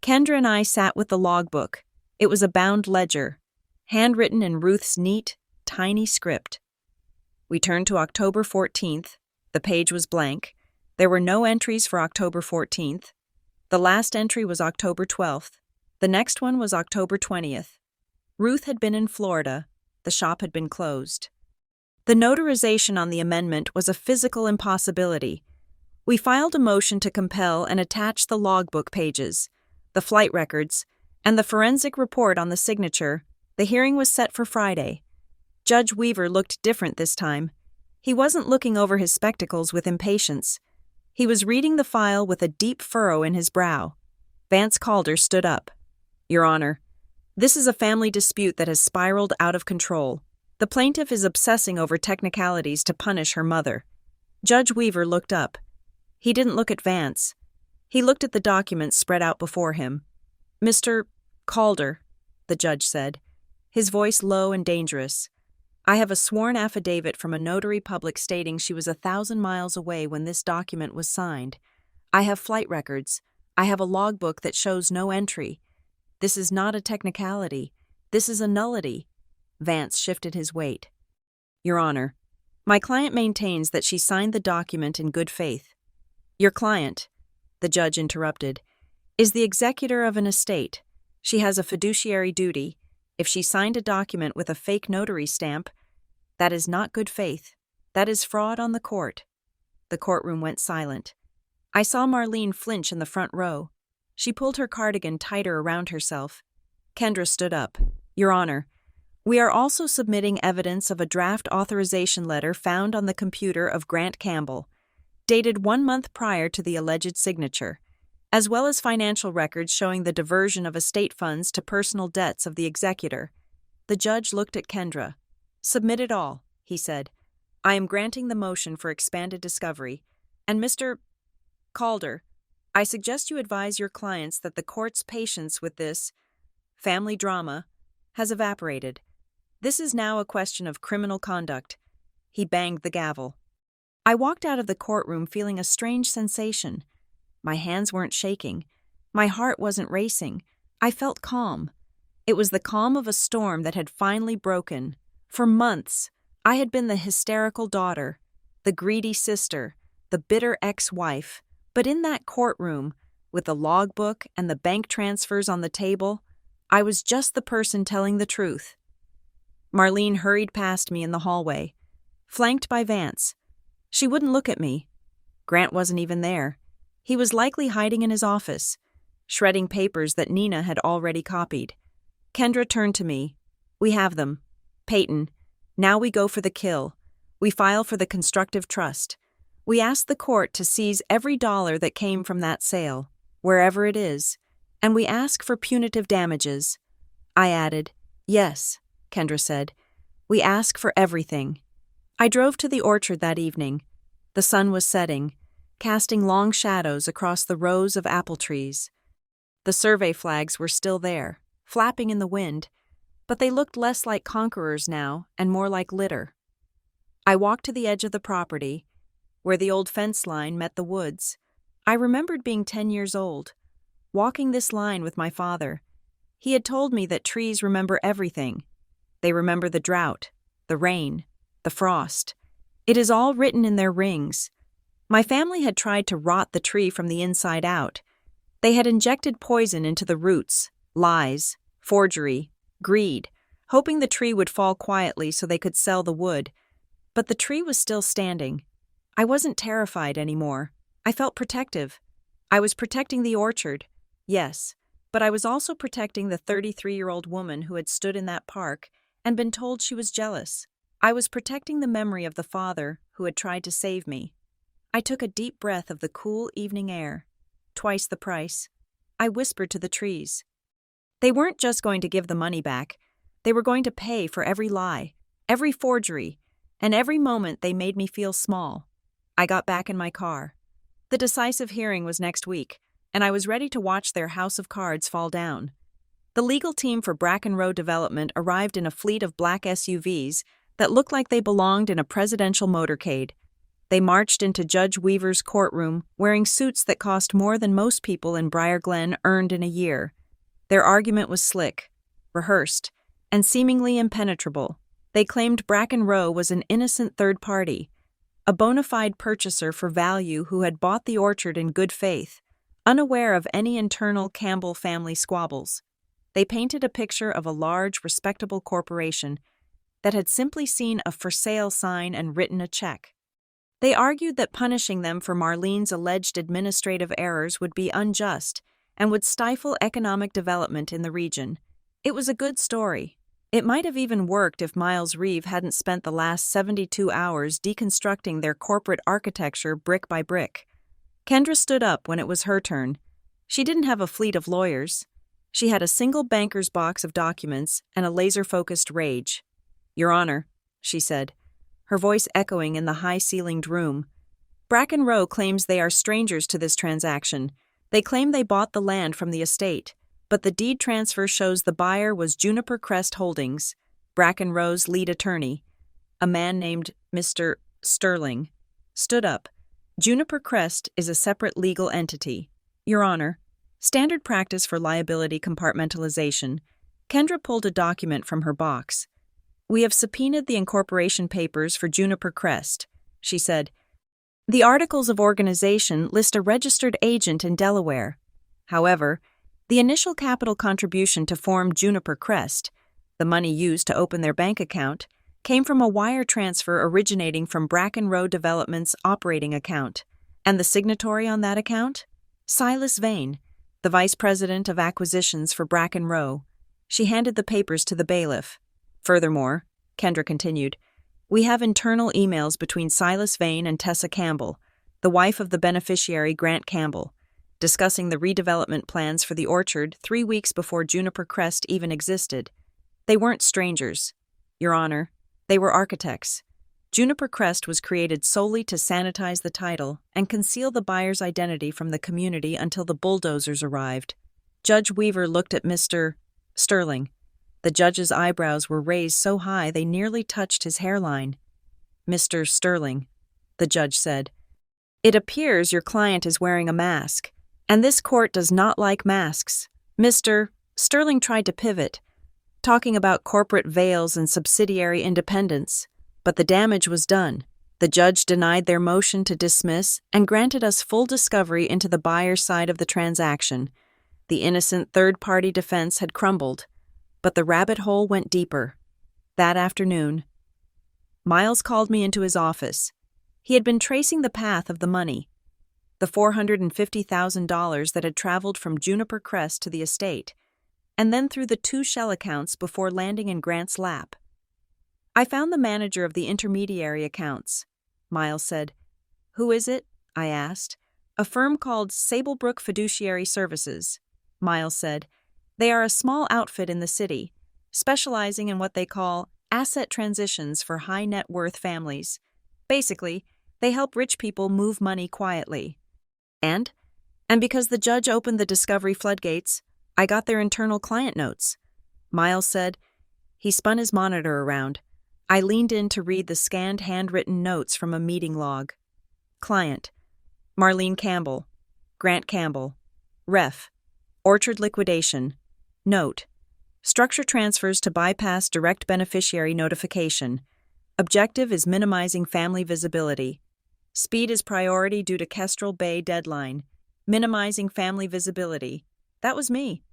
Kendra and I sat with the logbook. It was a bound ledger, handwritten in Ruth's neat, tiny script. We turned to October 14th. The page was blank. There were no entries for October 14th. The last entry was October 12th. The next one was October 20th. Ruth had been in Florida. The shop had been closed. The notarization on the amendment was a physical impossibility. We filed a motion to compel and attach the logbook pages, the flight records, and the forensic report on the signature. The hearing was set for Friday. Judge Weaver looked different this time. He wasn't looking over his spectacles with impatience. He was reading the file with a deep furrow in his brow. Vance Calder stood up. Your Honor, this is a family dispute that has spiraled out of control. The plaintiff is obsessing over technicalities to punish her mother. Judge Weaver looked up. He didn't look at Vance. He looked at the documents spread out before him. Mr. Calder, the judge said, his voice low and dangerous. I have a sworn affidavit from a notary public stating she was 1,000 miles away when this document was signed. I have flight records. I have a logbook that shows no entry. This is not a technicality. This is a nullity. Vance shifted his weight. Your Honor, my client maintains that she signed the document in good faith. Your client, the judge interrupted, is the executor of an estate. She has a fiduciary duty. If she signed a document with a fake notary stamp, that is not good faith. That is fraud on the court. The courtroom went silent. I saw Marlene flinch in the front row. She pulled her cardigan tighter around herself. Kendra stood up. Your Honor, we are also submitting evidence of a draft authorization letter found on the computer of Grant Campbell, dated 1 month prior to the alleged signature, as well as financial records showing the diversion of estate funds to personal debts of the executor. The judge looked at Kendra. Submit it all, he said. I am granting the motion for expanded discovery, and Mr. Calder, I suggest you advise your clients that the court's patience with this family drama has evaporated. This is now a question of criminal conduct. He banged the gavel. I walked out of the courtroom feeling a strange sensation. My hands weren't shaking. My heart wasn't racing. I felt calm. It was the calm of a storm that had finally broken. For months, I had been the hysterical daughter, the greedy sister, the bitter ex-wife. But in that courtroom, with the logbook and the bank transfers on the table, I was just the person telling the truth. Marlene hurried past me in the hallway, flanked by Vance. She wouldn't look at me. Grant wasn't even there. He was likely hiding in his office, shredding papers that Nina had already copied. Kendra turned to me. We have them. Peyton, now we go for the kill. We file for the constructive trust. We ask the court to seize every dollar that came from that sale, wherever it is, and we ask for punitive damages. I added, yes, Kendra said. We ask for everything. I drove to the orchard that evening. The sun was setting, casting long shadows across the rows of apple trees. The survey flags were still there, flapping in the wind, but they looked less like conquerors now and more like litter. I walked to the edge of the property, where the old fence line met the woods. I remembered being 10 years old, walking this line with my father. He had told me that trees remember everything. They remember the drought, the rain, the frost. It is all written in their rings. My family had tried to rot the tree from the inside out. They had injected poison into the roots, lies, forgery, greed, hoping the tree would fall quietly so they could sell the wood. But the tree was still standing. I wasn't terrified anymore. I felt protective. I was protecting the orchard, yes, but I was also protecting the 33-year-old woman who had stood in that park and been told she was jealous. I was protecting the memory of the father who had tried to save me. I took a deep breath of the cool evening air. Twice the price. I whispered to the trees. They weren't just going to give the money back. They were going to pay for every lie, every forgery, and every moment they made me feel small. I got back in my car. The decisive hearing was next week, and I was ready to watch their house of cards fall down. The legal team for Bracken Row Development arrived in a fleet of black SUVs that looked like they belonged in a presidential motorcade. They marched into Judge Weaver's courtroom wearing suits that cost more than most people in Briar Glen earned in a year. Their argument was slick, rehearsed, and seemingly impenetrable. They claimed Bracken Row was an innocent third party, a bona fide purchaser for value who had bought the orchard in good faith, unaware of any internal Campbell family squabbles. They painted a picture of a large, respectable corporation that had simply seen a for sale sign and written a check. They argued that punishing them for Marlene's alleged administrative errors would be unjust and would stifle economic development in the region. It was a good story. It might have even worked if Miles Reeve hadn't spent the last 72 hours deconstructing their corporate architecture brick by brick. Kendra stood up when it was her turn. She didn't have a fleet of lawyers. She had a single banker's box of documents and a laser-focused rage. Your Honor, she said, her voice echoing in the high-ceilinged room. Bracken Row claims they are strangers to this transaction. They claim they bought the land from the estate, but the deed transfer shows the buyer was Juniper Crest Holdings, Bracken Row's lead attorney. A man named Mr. Sterling stood up. Juniper Crest is a separate legal entity. Your Honor, standard practice for liability compartmentalization. Kendra pulled a document from her box. We have subpoenaed the incorporation papers for Juniper Crest, she said. The articles of organization list a registered agent in Delaware. However, the initial capital contribution to form Juniper Crest, the money used to open their bank account, came from a wire transfer originating from Bracken Row Development's operating account. And the signatory on that account? Silas Vane, the vice president of acquisitions for Bracken Row. She handed the papers to the bailiff. Furthermore, Kendra continued, we have internal emails between Silas Vane and Tessa Campbell, the wife of the beneficiary Grant Campbell, discussing the redevelopment plans for the orchard 3 weeks before Juniper Crest even existed. They weren't strangers, Your Honor. They were architects. Juniper Crest was created solely to sanitize the title and conceal the buyer's identity from the community until the bulldozers arrived. Judge Weaver looked at Mr. Sterling. The judge's eyebrows were raised so high they nearly touched his hairline. Mr. Sterling, the judge said, it appears your client is wearing a mask, and this court does not like masks. Mr. Sterling tried to pivot, talking about corporate veils and subsidiary independence, but the damage was done. The judge denied their motion to dismiss and granted us full discovery into the buyer's side of the transaction. The innocent third-party defense had crumbled, but the rabbit hole went deeper. That afternoon, Miles called me into his office. He had been tracing the path of the money, the $450,000 that had traveled from Juniper Crest to the estate, and then through the 2 shell accounts before landing in Grant's lap. I found the manager of the intermediary accounts, Miles said. Who is it? I asked. A firm called Sablebrook Fiduciary Services, Miles said. They are a small outfit in the city, specializing in what they call asset transitions for high net worth families. Basically, they help rich people move money quietly. And because the judge opened the discovery floodgates, I got their internal client notes. Miles said. He spun his monitor around. I leaned in to read the scanned handwritten notes from a meeting log. Client: Marlene Campbell, Grant Campbell. Ref: Orchard liquidation. Note: structure transfers to bypass direct beneficiary notification. Objective is minimizing family visibility. Speed is priority due to Kestrel Bay deadline. Minimizing family visibility. That was me.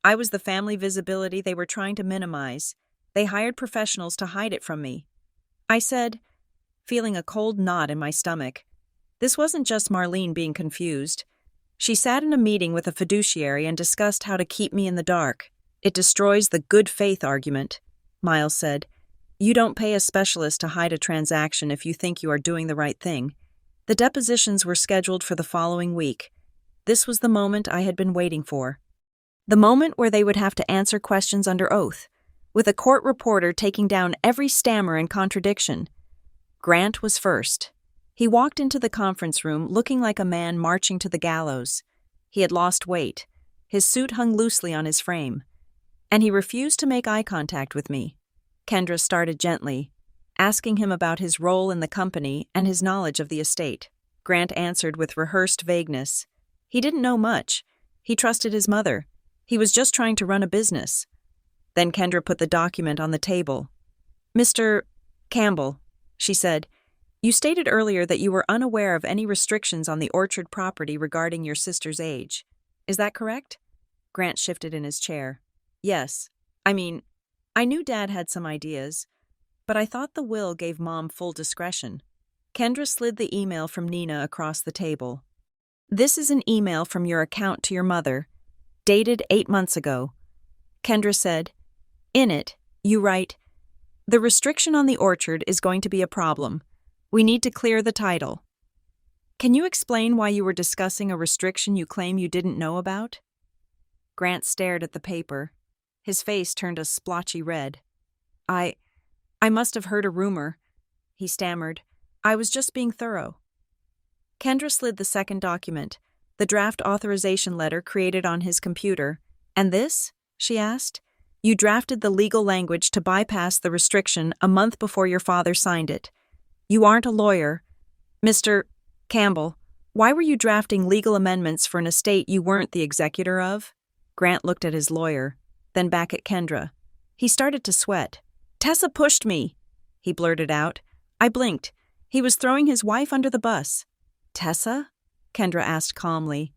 I was the family visibility they were trying to minimize. They hired professionals to hide it from me. I said, feeling a cold knot in my stomach. This wasn't just Marlene being confused. She sat in a meeting with a fiduciary and discussed how to keep me in the dark. It destroys the good faith argument, Miles said. You don't pay a specialist to hide a transaction if you think you are doing the right thing. The depositions were scheduled for the following week. This was the moment I had been waiting for. The moment where they would have to answer questions under oath, with a court reporter taking down every stammer and contradiction. Grant was first. He walked into the conference room looking like a man marching to the gallows. He had lost weight. His suit hung loosely on his frame. And he refused to make eye contact with me. Kendra started gently, asking him about his role in the company and his knowledge of the estate. Grant answered with rehearsed vagueness. He didn't know much. He trusted his mother. He was just trying to run a business. Then Kendra put the document on the table. Mr. Campbell, she said, you stated earlier that you were unaware of any restrictions on the orchard property regarding your sister's age. Is that correct? Grant shifted in his chair. Yes. I knew Dad had some ideas, but I thought the will gave Mom full discretion. Kendra slid the email from Nina across the table. This is an email from your account to your mother, dated 8 months ago. Kendra said, in it, you write, the restriction on the orchard is going to be a problem. We need to clear the title. Can you explain why you were discussing a restriction you claim you didn't know about? Grant stared at the paper. His face turned a splotchy red. I must have heard a rumor, he stammered. I was just being thorough. Kendra slid the second document, the draft authorization letter created on his computer. And this? She asked. You drafted the legal language to bypass the restriction a month before your father signed it. You aren't a lawyer. Mr. Campbell, why were you drafting legal amendments for an estate you weren't the executor of? Grant looked at his lawyer, then back at Kendra. He started to sweat. Tessa pushed me, he blurted out. I blinked. He was throwing his wife under the bus. Tessa? Kendra asked calmly.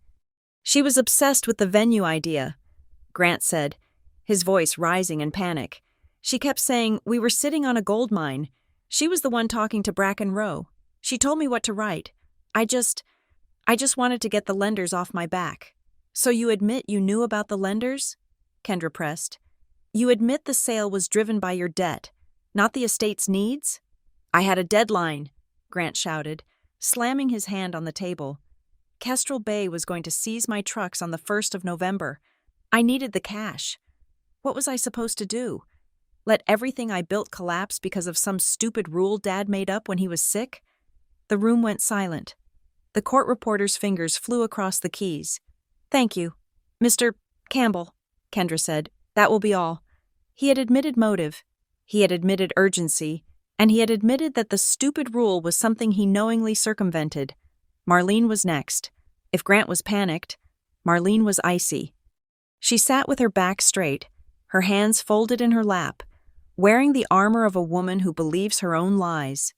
She was obsessed with the venue idea, Grant said, his voice rising in panic. She kept saying we were sitting on a gold mine. She was the one talking to Bracken Row. She told me what to write. I just wanted to get the lenders off my back. So you admit you knew about the lenders? Kendra pressed. You admit the sale was driven by your debt, not the estate's needs? I had a deadline, Grant shouted, slamming his hand on the table. Kestrel Bay was going to seize my trucks on the 1st of November. I needed the cash. What was I supposed to do? Let everything I built collapse because of some stupid rule Dad made up when he was sick? The room went silent. The court reporter's fingers flew across the keys. Thank you. Mr. Campbell, Kendra said. That will be all. He had admitted motive. He had admitted urgency. And he had admitted that the stupid rule was something he knowingly circumvented. Marlene was next. If Grant was panicked, Marlene was icy. She sat with her back straight, her hands folded in her lap, wearing the armor of a woman who believes her own lies.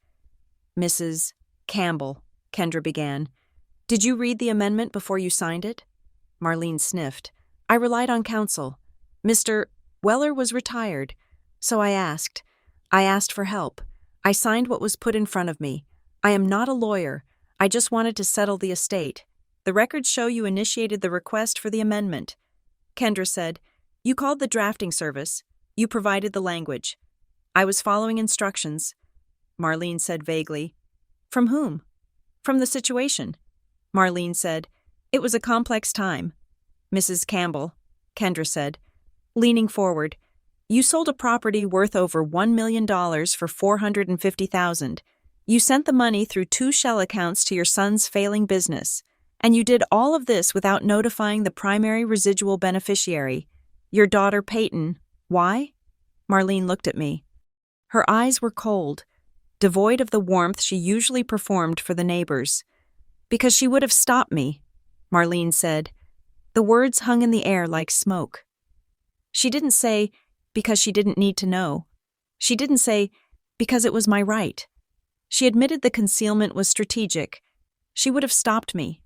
Mrs. Campbell, Kendra began. Did you read the amendment before you signed it? Marlene sniffed. I relied on counsel. Mr. Weller was retired, so I asked. I asked for help. I signed what was put in front of me. I am not a lawyer. I just wanted to settle the estate. The records show you initiated the request for the amendment. Kendra said, You called the drafting service. You provided the language. I was following instructions. Marlene said vaguely. From whom? From the situation. Marlene said, It was a complex time. Mrs. Campbell, Kendra said, leaning forward, You sold a property worth over $1 million for $450,000. You sent the money through 2 shell accounts to your son's failing business. And you did all of this without notifying the primary residual beneficiary, your daughter Peyton. Why? Marlene looked at me. Her eyes were cold, devoid of the warmth she usually performed for the neighbors. Because she would have stopped me, Marlene said. The words hung in the air like smoke. She didn't say, because she didn't need to know. She didn't say, because it was my right. She admitted the concealment was strategic. She would have stopped me.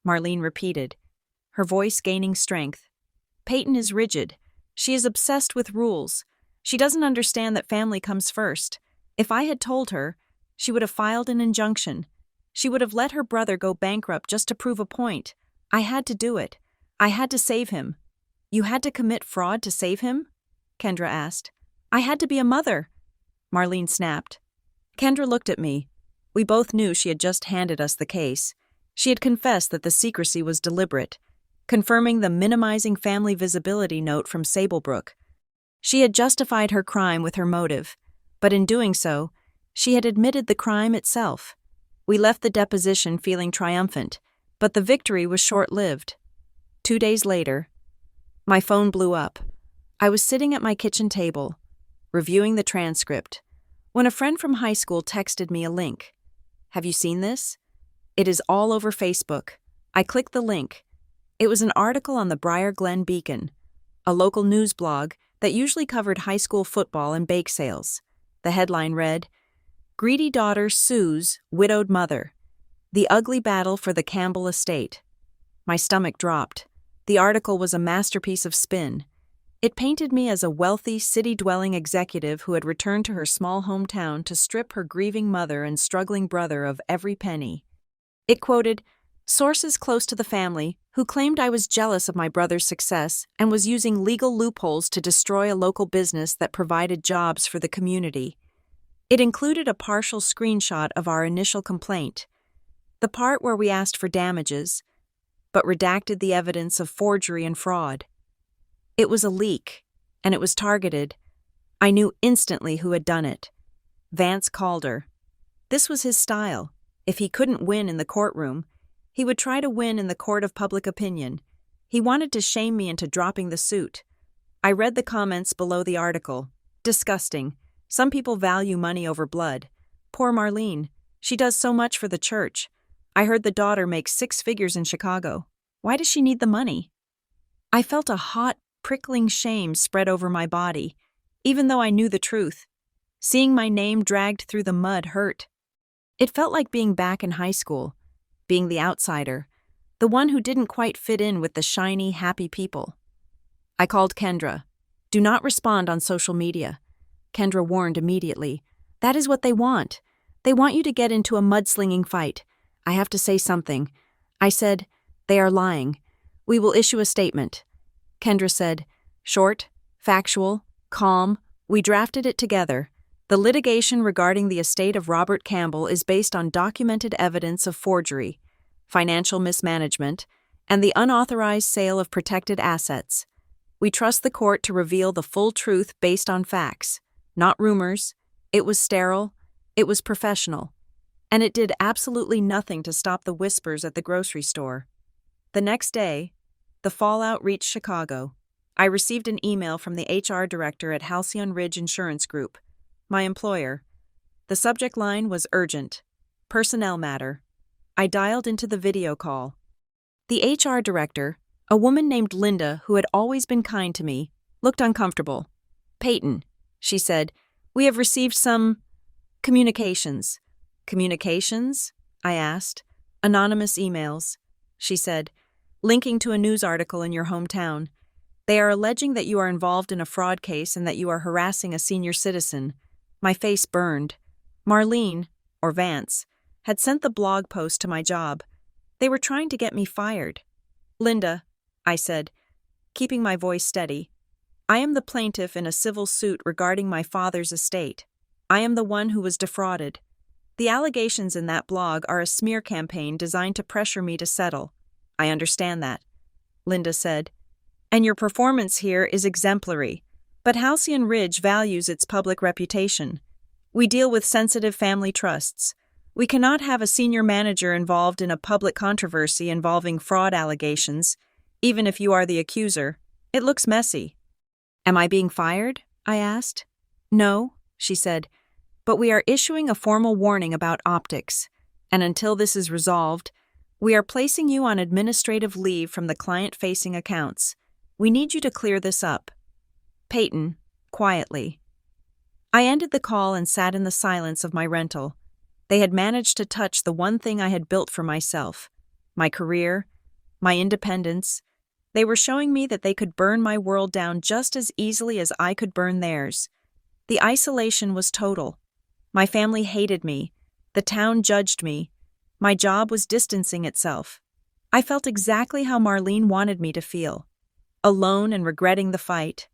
Marlene repeated, her voice gaining strength. Peyton is rigid. She is obsessed with rules. She doesn't understand that family comes first. If I had told her, she would have filed an injunction. She would have let her brother go bankrupt just to prove a point. I had to do it. I had to save him. You had to commit fraud to save him? Kendra asked. I had to be a mother. Marlene snapped. Kendra looked at me. We both knew she had just handed us the case. She had confessed that the secrecy was deliberate, confirming the minimizing family visibility note from Sablebrook. She had justified her crime with her motive, but in doing so, she had admitted the crime itself. We left the deposition feeling triumphant, but the victory was short-lived. 2 days later, my phone blew up. I was sitting at my kitchen table, reviewing the transcript, when a friend from high school texted me a link. Have you seen this? It is all over Facebook. I clicked the link. It was an article on the Briar Glen Beacon, a local news blog that usually covered high school football and bake sales. The headline read, Greedy Daughter Sues Widowed Mother. The Ugly Battle for the Campbell Estate. My stomach dropped. The article was a masterpiece of spin. It painted me as a wealthy, city-dwelling executive who had returned to her small hometown to strip her grieving mother and struggling brother of every penny. It quoted sources close to the family who claimed I was jealous of my brother's success and was using legal loopholes to destroy a local business that provided jobs for the community. It included a partial screenshot of our initial complaint, the part where we asked for damages, but redacted the evidence of forgery and fraud. It was a leak, and it was targeted. I knew instantly who had done it. Vance Calder. This was his style. If he couldn't win in the courtroom, he would try to win in the court of public opinion. He wanted to shame me into dropping the suit. I read the comments below the article. Disgusting. Some people value money over blood. Poor Marlene. She does so much for the church. I heard the daughter makes 6 figures in Chicago. Why does she need the money? I felt a hot, prickling shame spread over my body, even though I knew the truth. Seeing my name dragged through the mud hurt. It felt like being back in high school, being the outsider, the one who didn't quite fit in with the shiny, happy people. I called Kendra. Do not respond on social media. Kendra warned immediately. That is what they want. They want you to get into a mudslinging fight. I have to say something. I said, "They are lying. We will issue a statement." Kendra said, "Short, factual, calm. We drafted it together. The litigation regarding the estate of Robert Campbell is based on documented evidence of forgery, financial mismanagement, and the unauthorized sale of protected assets. We trust the court to reveal the full truth based on facts, not rumors. It was sterile, it was professional, and it did absolutely nothing to stop the whispers at the grocery store." The next day, the fallout reached Chicago. I received an email from the HR director at Halcyon Ridge Insurance Group, my employer. The subject line was urgent, personnel matter. I dialed into the video call. The HR director, a woman named Linda who had always been kind to me, looked uncomfortable. "Peyton," she said, "we have received some communications." "Communications?" I asked. "Anonymous emails," she said, "linking to a news article in your hometown. They are alleging that you are involved in a fraud case and that you are harassing a senior citizen." My face burned. Marlene, or Vance, had sent the blog post to my job. They were trying to get me fired. "Linda," I said, keeping my voice steady, "I am the plaintiff in a civil suit regarding my father's estate. I am the one who was defrauded. The allegations in that blog are a smear campaign designed to pressure me to settle." "I understand that," Linda said, "and your performance here is exemplary, but Halcyon Ridge values its public reputation. We deal with sensitive family trusts. We cannot have a senior manager involved in a public controversy involving fraud allegations, even if you are the accuser. It looks messy." "Am I being fired?" I asked. "No," she said, "but we are issuing a formal warning about optics, and until this is resolved, we are placing you on administrative leave from the client-facing accounts. We need you to clear this up." "Peyton," quietly. I ended the call and sat in the silence of my rental. They had managed to touch the one thing I had built for myself, my career, my independence. They were showing me that they could burn my world down just as easily as I could burn theirs. The isolation was total. My family hated me. The town judged me. My job was distancing itself. I felt exactly how Marlene wanted me to feel, alone and regretting the fight.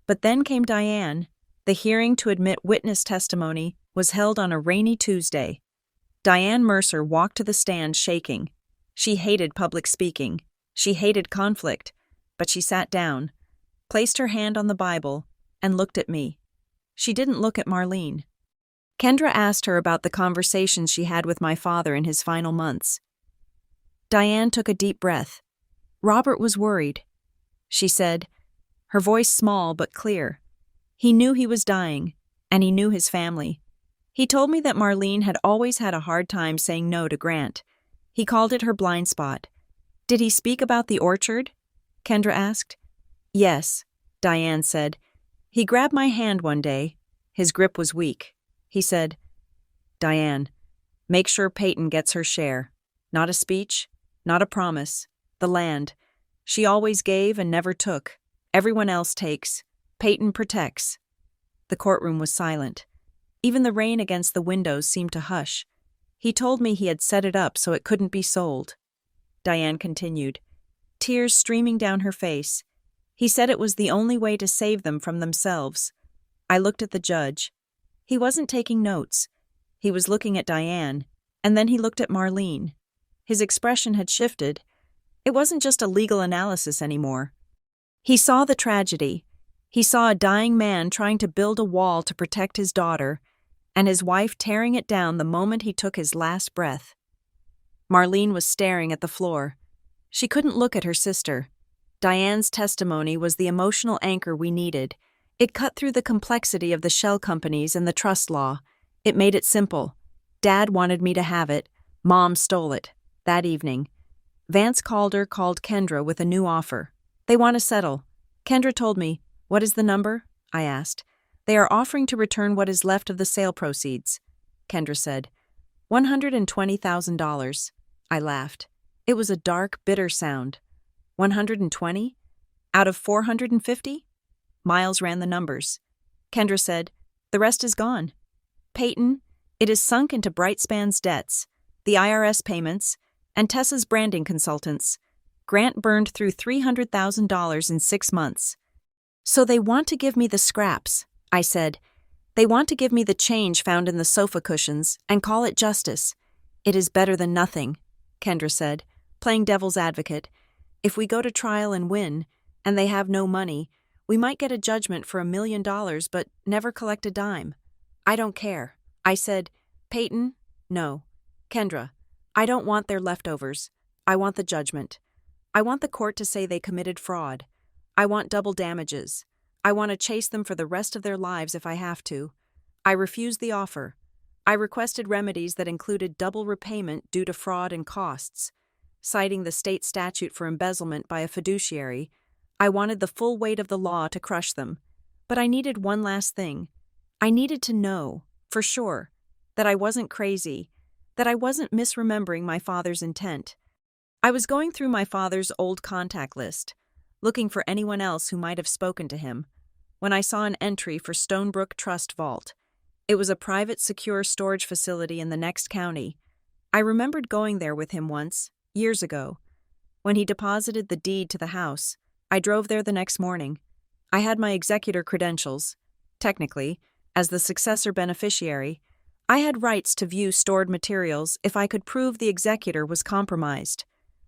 But then came Diane. The hearing to admit witness testimony was held on a rainy Tuesday. Diane Mercer walked to the stand shaking. She hated public speaking. She hated conflict. But she sat down, placed her hand on the Bible, and looked at me. She didn't look at Marlene. Kendra asked her about the conversations she had with my father in his final months. Diane took a deep breath. "Robert was worried," she said, her voice small but clear. "He knew he was dying, and he knew his family. He told me that Marlene had always had a hard time saying no to Grant. He called it her blind spot." "Did he speak about the orchard?" Kendra asked. "Yes," Diane said. "He grabbed my hand one day. His grip was weak. He said, 'Diane, make sure Peyton gets her share. Not a speech, not a promise. The land. She always gave and never took. Everyone else takes. Peyton protects.'" The courtroom was silent. Even the rain against the windows seemed to hush. "He told me he had set it up so it couldn't be sold," Diane continued, tears streaming down her face. "He said it was the only way to save them from themselves." I looked at the judge. He wasn't taking notes. He was looking at Diane, and then he looked at Marlene. His expression had shifted. It wasn't just a legal analysis anymore. He saw the tragedy. He saw a dying man trying to build a wall to protect his daughter, and his wife tearing it down the moment he took his last breath. Marlene was staring at the floor. She couldn't look at her sister. Diane's testimony was the emotional anchor we needed. It cut through the complexity of the shell companies and the trust law. It made it simple. Dad wanted me to have it. Mom stole it. That evening, Vance called Kendra with a new offer. "They want to settle." Kendra told me. "What is the number?" I asked. "They are offering to return what is left of the sale proceeds," Kendra said. $120,000. I laughed. It was a dark, bitter sound. 120? Out of 450? Miles ran the numbers. Kendra said, "The rest is gone. Peyton, it is sunk into Brightspan's debts, the IRS payments, and Tessa's branding consultants. Grant burned through $300,000 in 6 months. So they want to give me the scraps, I said. They want to give me the change found in the sofa cushions and call it justice. It is better than nothing, Kendra said, playing devil's advocate. If we go to trial and win, and they have no money, we might get a judgment for $1 million but never collect a dime. I don't care. I said, Peyton, no. Kendra, I don't want their leftovers. I want the judgment. I want the court to say they committed fraud. I want double damages. I want to chase them for the rest of their lives if I have to. I refused the offer. I requested remedies that included double repayment due to fraud and costs. Citing the state statute for embezzlement by a fiduciary, I wanted the full weight of the law to crush them. But I needed one last thing. I needed to know, for sure, that I wasn't crazy, that I wasn't misremembering my father's intent. I was going through my father's old contact list, looking for anyone else who might have spoken to him, when I saw an entry for Stonebrook Trust Vault. It was a private, secure storage facility in the next county. I remembered going there with him once, years ago. When he deposited the deed to the house, I drove there the next morning. I had my executor credentials. Technically, as the successor beneficiary, I had rights to view stored materials if I could prove the executor was compromised.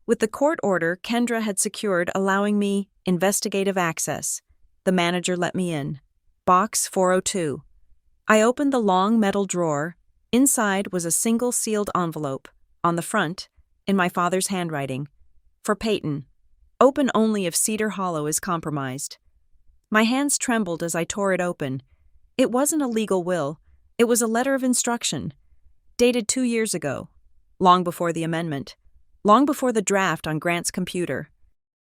With the court order Kendra had secured allowing me investigative access, the manager let me in. Box 402. I opened the long metal drawer. Inside was a single sealed envelope. On the front, in my father's handwriting, for Peyton. Open only if Cedar Hollow is compromised. My hands trembled as I tore it open. It wasn't a legal will. It was a letter of instruction, dated 2 years ago, long before the amendment, long before the draft on Grant's computer.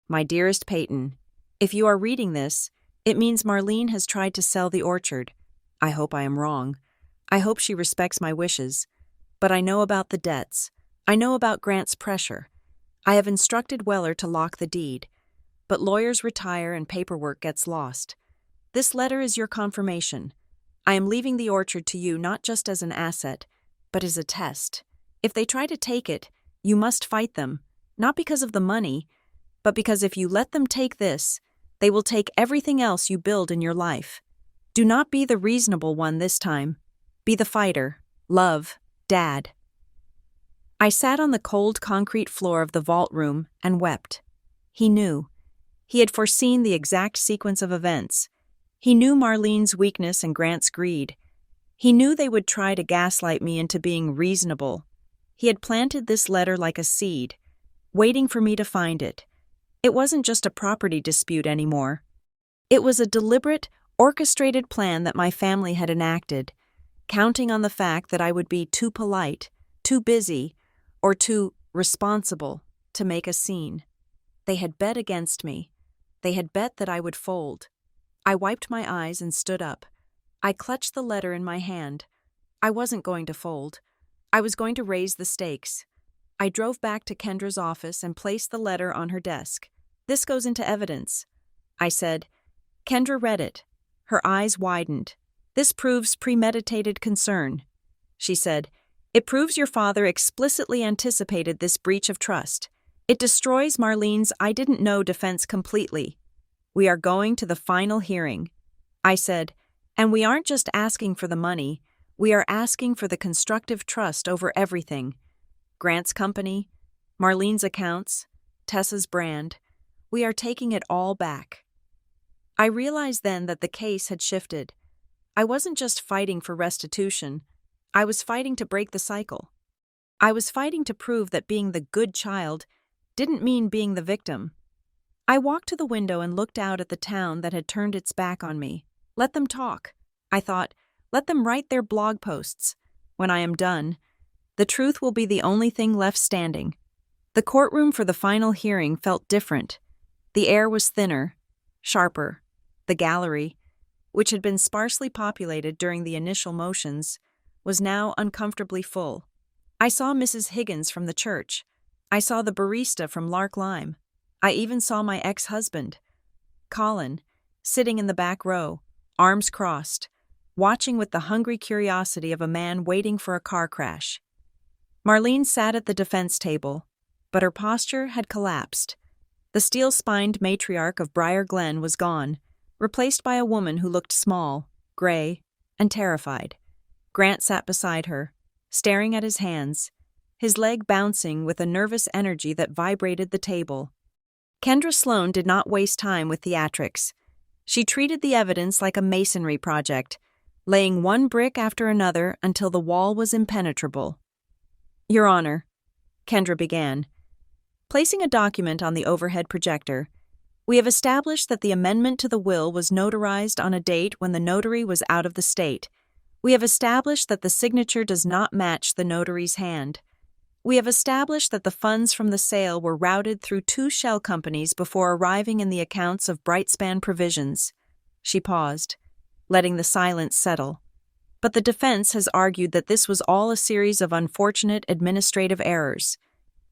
My dearest Peyton, if you are reading this, it means Marlene has tried to sell the orchard. I hope I am wrong. I hope she respects my wishes. But I know about the debts. I know about Grant's pressure. I have instructed Weller to lock the deed. But lawyers retire and paperwork gets lost. This letter is your confirmation. I am leaving the orchard to you not just as an asset, but as a test. If they try to take it, you must fight them, not because of the money, but because if you let them take this, they will take everything else you build in your life. Do not be the reasonable one this time. Be the fighter. Love, Dad. I sat on the cold concrete floor of the vault room and wept. He knew. He had foreseen the exact sequence of events. He knew Marlene's weakness and Grant's greed. He knew they would try to gaslight me into being reasonable. He had planted this letter like a seed, waiting for me to find it. It wasn't just a property dispute anymore. It was a deliberate, orchestrated plan that my family had enacted, counting on the fact that I would be too polite, too busy, or too responsible to make a scene. They had bet against me. They had bet that I would fold. I wiped my eyes and stood up. I clutched the letter in my hand. I wasn't going to fold. I was going to raise the stakes. I drove back to Kendra's office and placed the letter on her desk. This goes into evidence, I said. Kendra read it. Her eyes widened. This proves premeditated concern, she said. It proves your father explicitly anticipated this breach of trust. It destroys Marlene's I didn't know defense completely. We are going to the final hearing, I said, and we aren't just asking for the money, we are asking for the constructive trust over everything. Grant's company, Marlene's accounts, Tessa's brand. We are taking it all back. I realized then that the case had shifted. I wasn't just fighting for restitution, I was fighting to break the cycle. I was fighting to prove that being the good child didn't mean being the victim. I walked to the window and looked out at the town that had turned its back on me. Let them talk, I thought. Let them write their blog posts. When I am done, the truth will be the only thing left standing. The courtroom for the final hearing felt different. The air was thinner, sharper. The gallery, which had been sparsely populated during the initial motions, was now uncomfortably full. I saw Mrs. Higgins from the church. I saw the barista from Lark Lime. I even saw my ex-husband, Colin, sitting in the back row, arms crossed, watching with the hungry curiosity of a man waiting for a car crash. Marlene sat at the defense table, but her posture had collapsed. The steel-spined matriarch of Briar Glen was gone, replaced by a woman who looked small, gray, and terrified. Grant sat beside her, staring at his hands, his leg bouncing with a nervous energy that vibrated the table. Kendra Sloan did not waste time with theatrics. She treated the evidence like a masonry project, laying one brick after another until the wall was impenetrable. "Your Honor," Kendra began, placing a document on the overhead projector, "we have established that the amendment to the will was notarized on a date when the notary was out of the state. We have established that the signature does not match the notary's hand. We have established that the funds from the sale were routed through 2 shell companies before arriving in the accounts of Brightspan Provisions." She paused, letting the silence settle. "But the defense has argued that this was all a series of unfortunate administrative errors.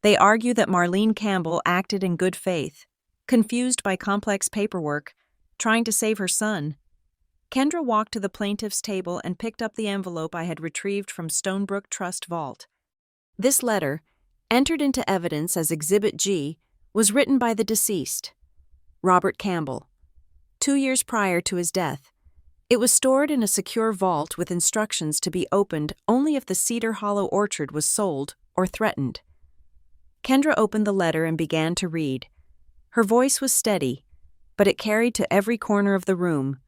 They argue that Marlene Campbell acted in good faith, confused by complex paperwork, trying to save her son." Kendra walked to the plaintiff's table and picked up the envelope I had retrieved from Stonebrook Trust Vault. This letter, entered into evidence as Exhibit G, was written by the deceased, Robert Campbell, 2 years prior to his death. It was stored in a secure vault with instructions to be opened only if the Cedar Hollow orchard was sold or threatened. Kendra opened the letter and began to read. Her voice was steady, but it carried to every corner of the room.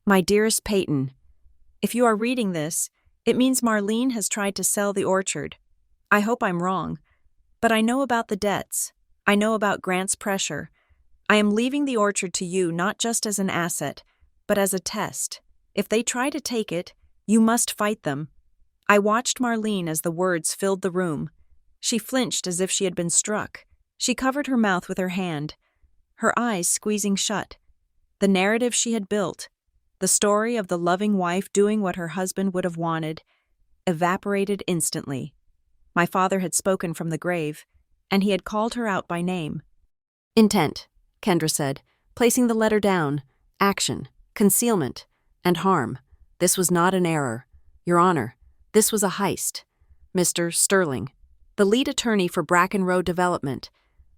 "My dearest Peyton, if you are reading this, it means Marlene has tried to sell the orchard. I hope I'm wrong, but I know about the debts. I know about Grant's pressure. I am leaving the orchard to you not just as an asset, but as a test. If they try to take it, you must fight them." I watched Marlene as the words filled the room. She flinched as if she had been struck. She covered her mouth with her hand, her eyes squeezing shut. The narrative she had built, the story of the loving wife doing what her husband would have wanted, evaporated instantly. My father had spoken from the grave, and he had called her out by name. "Intent," Kendra said, placing the letter down. "Action, concealment, and harm. This was not an error. Your Honor, this was a heist." Mr. Sterling, the lead attorney for Bracken Road Development,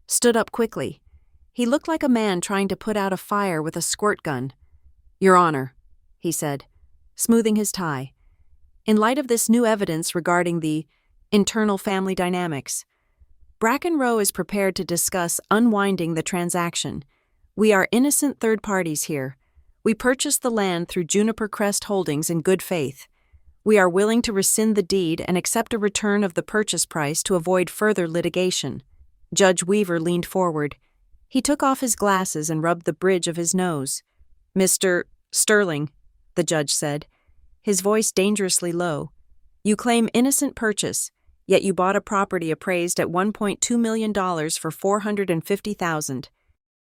stood up quickly. He looked like a man trying to put out a fire with a squirt gun. "Your Honor," he said, smoothing his tie, "in light of this new evidence regarding the internal family dynamics, Bracken Row is prepared to discuss unwinding the transaction. We are innocent third parties here. We purchased the land through Juniper Crest Holdings in good faith. We are willing to rescind the deed and accept a return of the purchase price to avoid further litigation." Judge Weaver leaned forward. He took off his glasses and rubbed the bridge of his nose. "Mr. Sterling," the judge said, his voice dangerously low, "you claim innocent purchase, yet you bought a property appraised at $1.2 million for $450,000.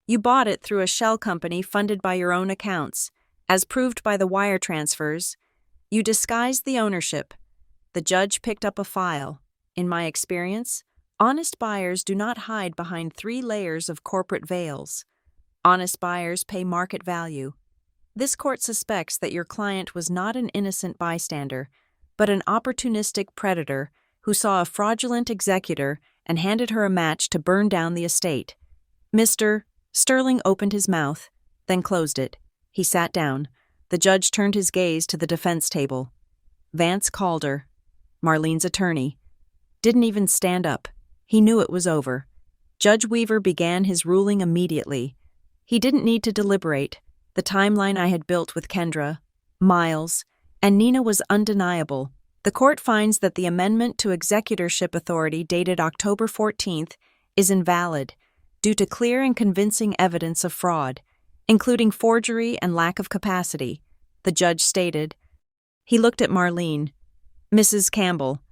You bought it through a shell company funded by your own accounts. As proved by the wire transfers, you disguised the ownership." The judge picked up a file. "In my experience, honest buyers do not hide behind 3 layers of corporate veils. Honest buyers pay market value. This court suspects that your client was not an innocent bystander, but an opportunistic predator who saw a fraudulent executor and handed her a match to burn down the estate." Mr. Sterling opened his mouth, then closed it. He sat down. The judge turned his gaze to the defense table. Vance Calder, Marlene's attorney, didn't even stand up. He knew it was over. Judge Weaver began his ruling immediately. He didn't need to deliberate. The timeline I had built with Kendra, Miles, and Nina was undeniable. The court finds that the amendment to executorship authority dated October 14th is invalid due to clear and convincing evidence of fraud, including forgery and lack of capacity, the judge stated. He looked at Marlene. "Mrs. Campbell,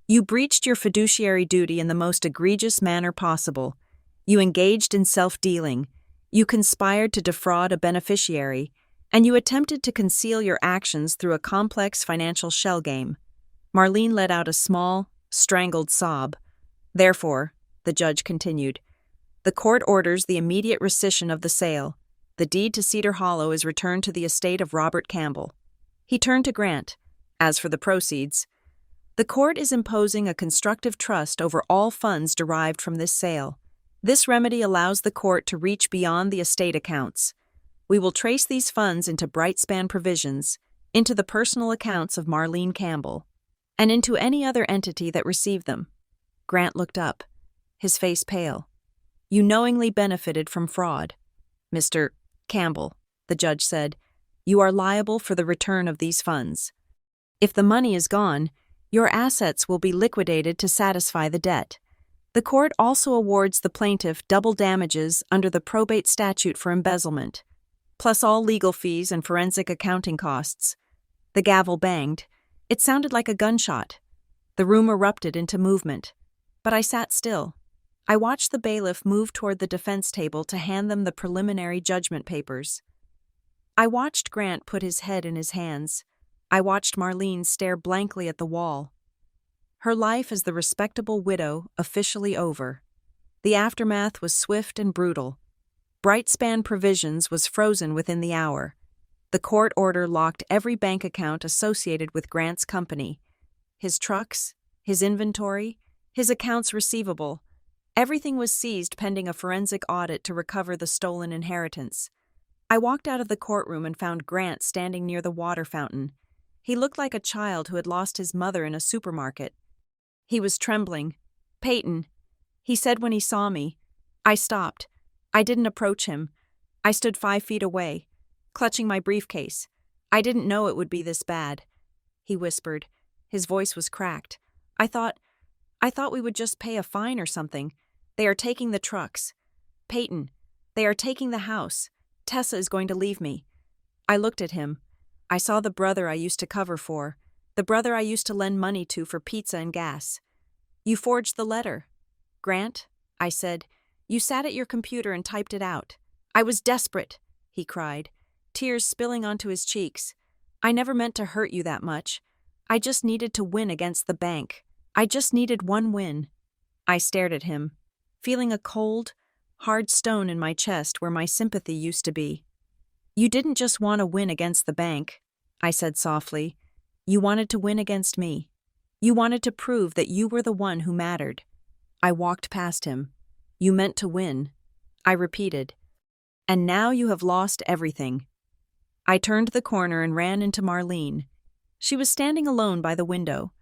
you breached your fiduciary duty in the most egregious manner possible. You engaged in self-dealing. You conspired to defraud a beneficiary, and you attempted to conceal your actions through a complex financial shell game." Marlene let out a small, strangled sob. "Therefore," the judge continued, "the court orders the immediate rescission of the sale. The deed to Cedar Hollow is returned to the estate of Robert Campbell." He turned to Grant. "As for the proceeds, The court is imposing a constructive trust over all funds derived from this sale. This remedy allows the court to reach beyond the estate accounts. We will trace these funds into Brightspan provisions, into the personal accounts of Marlene Campbell, and into any other entity that received them. Grant looked up, his face pale. You knowingly benefited from fraud. Mr. Campbell, the judge said, you are liable for the return of these funds. If the money is gone, your assets will be liquidated to satisfy the debt. The court also awards the plaintiff double damages under the probate statute for embezzlement, plus all legal fees and forensic accounting costs. The gavel banged. It sounded like a gunshot. The room erupted into movement. But I sat still. I watched the bailiff move toward the defense table to hand them the preliminary judgment papers. I watched Grant put his head in his hands. I watched Marlene stare blankly at the wall. Her life as the respectable widow officially over. The aftermath was swift and brutal. Brightspan Provisions was frozen within the hour. The court order locked every bank account associated with Grant's company. His trucks, his inventory, his accounts receivable. Everything was seized pending a forensic audit to recover the stolen inheritance. I walked out of the courtroom and found Grant standing near the water fountain. He looked like a child who had lost his mother in a supermarket. He was trembling. Peyton, he said when he saw me. I stopped. I didn't approach him. I stood 5 feet away, clutching my briefcase. I didn't know it would be this bad. He whispered. His voice was cracked. I thought we would just pay a fine or something. They are taking the trucks. Peyton, they are taking the house. Tessa is going to leave me. I looked at him. I saw the brother I used to cover for, the brother I used to lend money to for pizza and gas. You forged the letter. Grant, I said, you sat at your computer and typed it out. I was desperate, he cried, tears spilling onto his cheeks. I never meant to hurt you that much. I just needed to win against the bank. I just needed one win. I stared at him, feeling a cold, hard stone in my chest where my sympathy used to be. You didn't just want to win against the bank, I said softly. You wanted to win against me. You wanted to prove that you were the one who mattered. I walked past him. You meant to win. I repeated. And now you have lost everything. I turned the corner and ran into Marlene. She was standing alone by the window,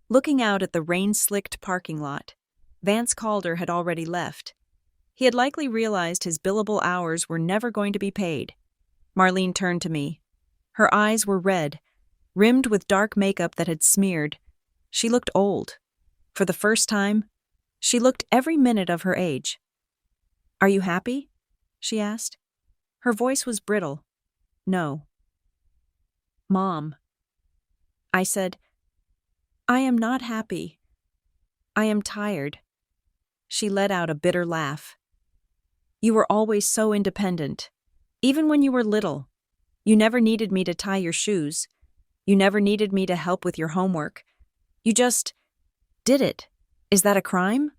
looking out at the rain-slicked parking lot. Vance Calder had already left. He had likely realized his billable hours were never going to be paid. Marlene turned to me. Her eyes were red, rimmed with dark makeup that had smeared. She looked old. For the first time, she looked every minute of her age. Are you happy? She asked. Her voice was brittle. No. Mom. I said, I am not happy. I am tired. She let out a bitter laugh. You were always so independent. Even when you were little, you never needed me to tie your shoes. You never needed me to help with your homework. You just did it. Is that a crime?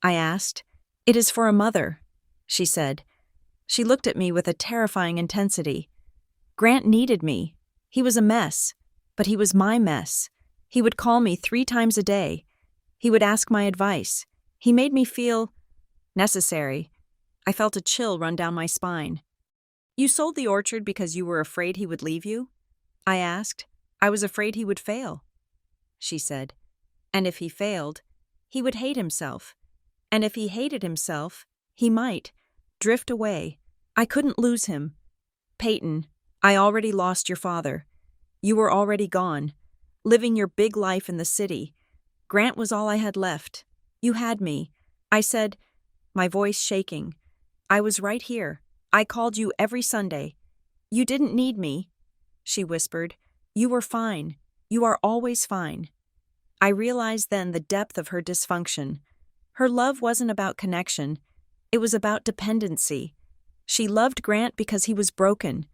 I asked. It is for a mother, she said. She looked at me with a terrifying intensity. Grant needed me. He was a mess, but he was my mess. He would call me 3 times a day. He would ask my advice. He made me feel necessary. I felt a chill run down my spine. You sold the orchard because you were afraid he would leave you? I asked. I was afraid he would fail, she said. And if he failed, he would hate himself. And if he hated himself, he might drift away. I couldn't lose him. Peyton, I already lost your father. You were already gone, living your big life in the city. Grant was all I had left. You had me. I said, my voice shaking. I was right here. I called you every Sunday. You didn't need me, she whispered. You were fine. You are always fine. I realized then the depth of her dysfunction. Her love wasn't about connection. It was about dependency. She loved Grant because he was broken,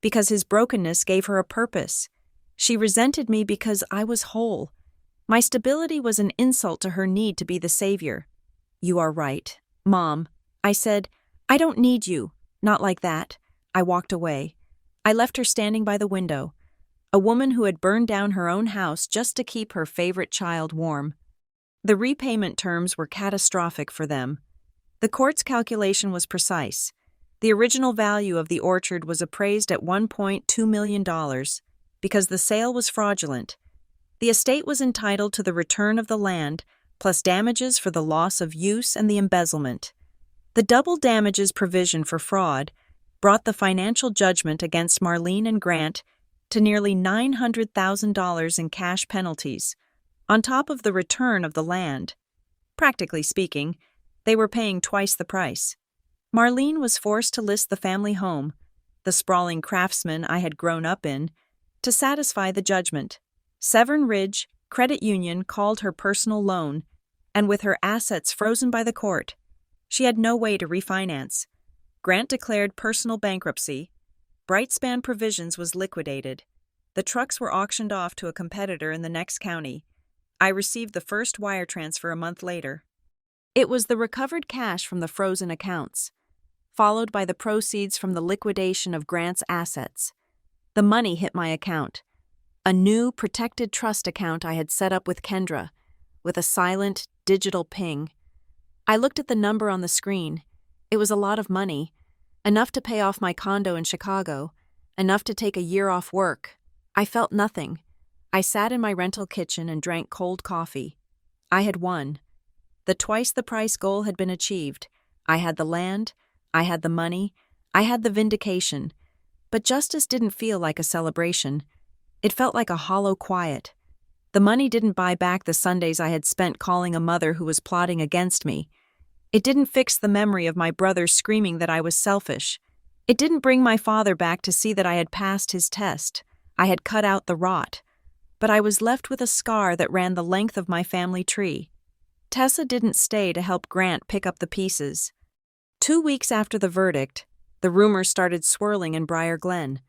because his brokenness gave her a purpose. She resented me because I was whole. My stability was an insult to her need to be the savior. You are right, Mom. I said, I don't need you. Not like that. I walked away. I left her standing by the window. a woman who had burned down her own house just to keep her favorite child warm. The repayment terms were catastrophic for them. The court's calculation was precise. The original value of the orchard was appraised at $1.2 million because the sale was fraudulent. The estate was entitled to the return of the land, plus damages for the loss of use and the embezzlement. The double damages provision for fraud brought the financial judgment against Marlene and Grant to nearly $900,000 in cash penalties, on top of the return of the land. Practically speaking, they were paying twice the price. Marlene was forced to list the family home, the sprawling craftsman I had grown up in, to satisfy the judgment. Severn Ridge Credit Union called her personal loan, and with her assets frozen by the court, she had no way to refinance. Grant declared personal bankruptcy. Brightspan Provisions was liquidated. The trucks were auctioned off to a competitor in the next county. I received the first wire transfer a month later. It was the recovered cash from the frozen accounts, followed by the proceeds from the liquidation of Grant's assets. The money hit my account, a new protected trust account I had set up with Kendra, with a silent, digital ping. I looked at the number on the screen. It was a lot of money, enough to pay off my condo in Chicago, enough to take a year off work. I felt nothing. I sat in my rental kitchen and drank cold coffee. I had won. The twice-the-price goal had been achieved. I had the land, I had the money, I had the vindication. But justice didn't feel like a celebration. It felt like a hollow quiet. The money didn't buy back the Sundays I had spent calling a mother who was plotting against me. It didn't fix the memory of my brother screaming that I was selfish. It didn't bring my father back to see that I had passed his test. I had cut out the rot. But I was left with a scar that ran the length of my family tree. Tessa didn't stay to help Grant pick up the pieces. 2 weeks after the verdict, the rumors started swirling in Briar Glen.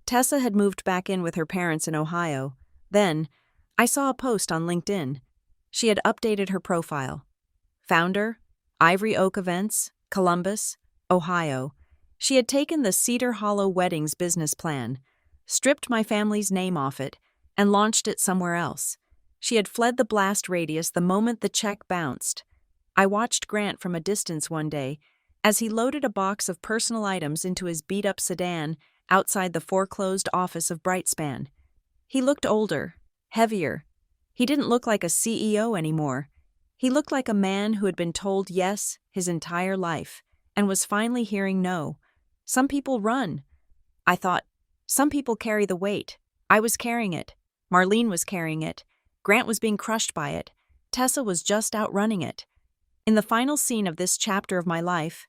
Tessa had moved back in with her parents in Ohio. Then, I saw a post on LinkedIn. She had updated her profile. Founder, Ivory Oak Events, Columbus, Ohio. She had taken the Cedar Hollow Weddings business plan, stripped my family's name off it, and launched it somewhere else. She had fled the blast radius the moment the check bounced. I watched Grant from a distance one day as he loaded a box of personal items into his beat-up sedan outside the foreclosed office of Brightspan. He looked older, heavier. He didn't look like a CEO anymore. He looked like a man who had been told yes his entire life and was finally hearing no. Some people run. I thought, some people carry the weight. I was carrying it. Marlene was carrying it. Grant was being crushed by it. Tessa was just outrunning it. In the final scene of this chapter of my life,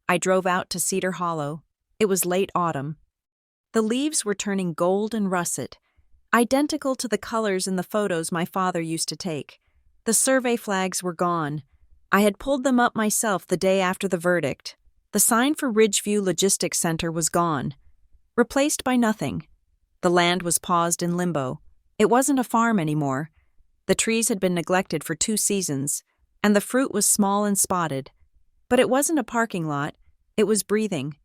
I drove out to Cedar Hollow. It was late autumn. The leaves were turning gold and russet, identical to the colors in the photos my father used to take. The survey flags were gone. I had pulled them up myself the day after the verdict. The sign for Ridgeview Logistics Center was gone, replaced by nothing. The land was paused in limbo. It wasn't a farm anymore. The trees had been neglected for 2 seasons, and the fruit was small and spotted. But it wasn't a parking lot. It was breathing.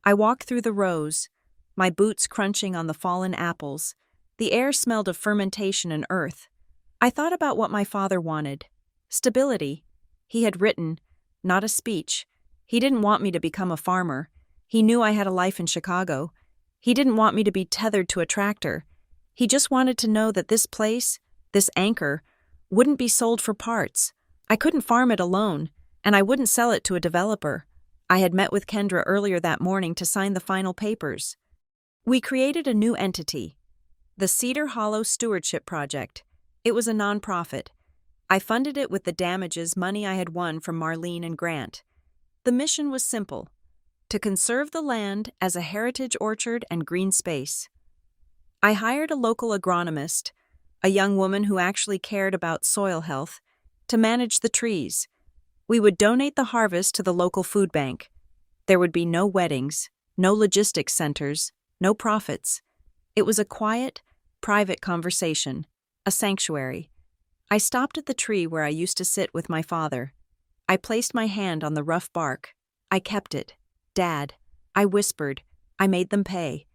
I walked through the rows, my boots crunching on the fallen apples. The air smelled of fermentation and earth. I thought about what my father wanted. Stability. He had written, not a speech. He didn't want me to become a farmer. He knew I had a life in Chicago. He didn't want me to be tethered to a tractor. He just wanted to know that this place, this anchor, wouldn't be sold for parts. I couldn't farm it alone, and I wouldn't sell it to a developer. I had met with Kendra earlier that morning to sign the final papers. We created a new entity, the Cedar Hollow Stewardship Project. It was a nonprofit. I funded it with the damages money I had won from Marlene and Grant. The mission was simple: to conserve the land as a heritage orchard and green space. I hired a local agronomist, a young woman who actually cared about soil health, to manage the trees. We would donate the harvest to the local food bank. There would be no weddings, no logistics centers, no profits. It was a quiet, private conversation, a sanctuary. I stopped at the tree where I used to sit with my father. I placed my hand on the rough bark. I kept it. Dad, I whispered. I made them pay.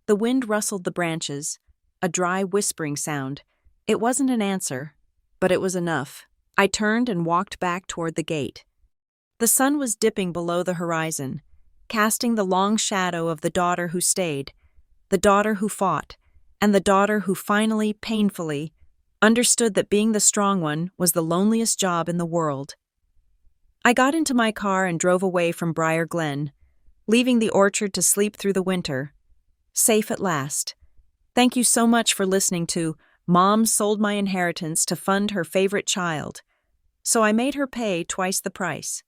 The wind rustled the branches. a dry whispering sound. It wasn't an answer, but it was enough. I turned and walked back toward the gate. The sun was dipping below the horizon, casting the long shadow of the daughter who stayed, the daughter who fought, and the daughter who finally, painfully, understood that being the strong one was the loneliest job in the world. I got into my car and drove away from Briar Glen, leaving the orchard to sleep through the winter. Safe at last. Thank you so much for listening to Mom Sold My Inheritance to Fund Her Favorite Child, so I made her pay twice the price.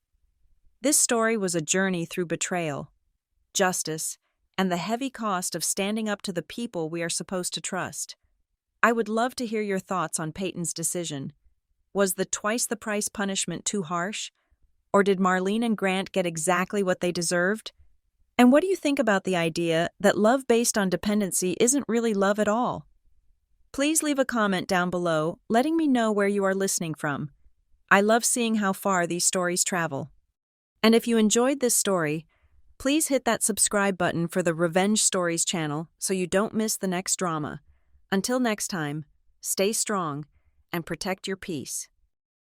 This story was a journey through betrayal, justice, and the heavy cost of standing up to the people we are supposed to trust. I would love to hear your thoughts on Peyton's decision. Was the twice the price punishment too harsh? Or did Marlene and Grant get exactly what they deserved? And what do you think about the idea that love based on dependency isn't really love at all? Please leave a comment down below, letting me know where you are listening from. I love seeing how far these stories travel. And if you enjoyed this story, please hit that subscribe button for the Revenge Stories channel so you don't miss the next drama. Until next time, stay strong and protect your peace.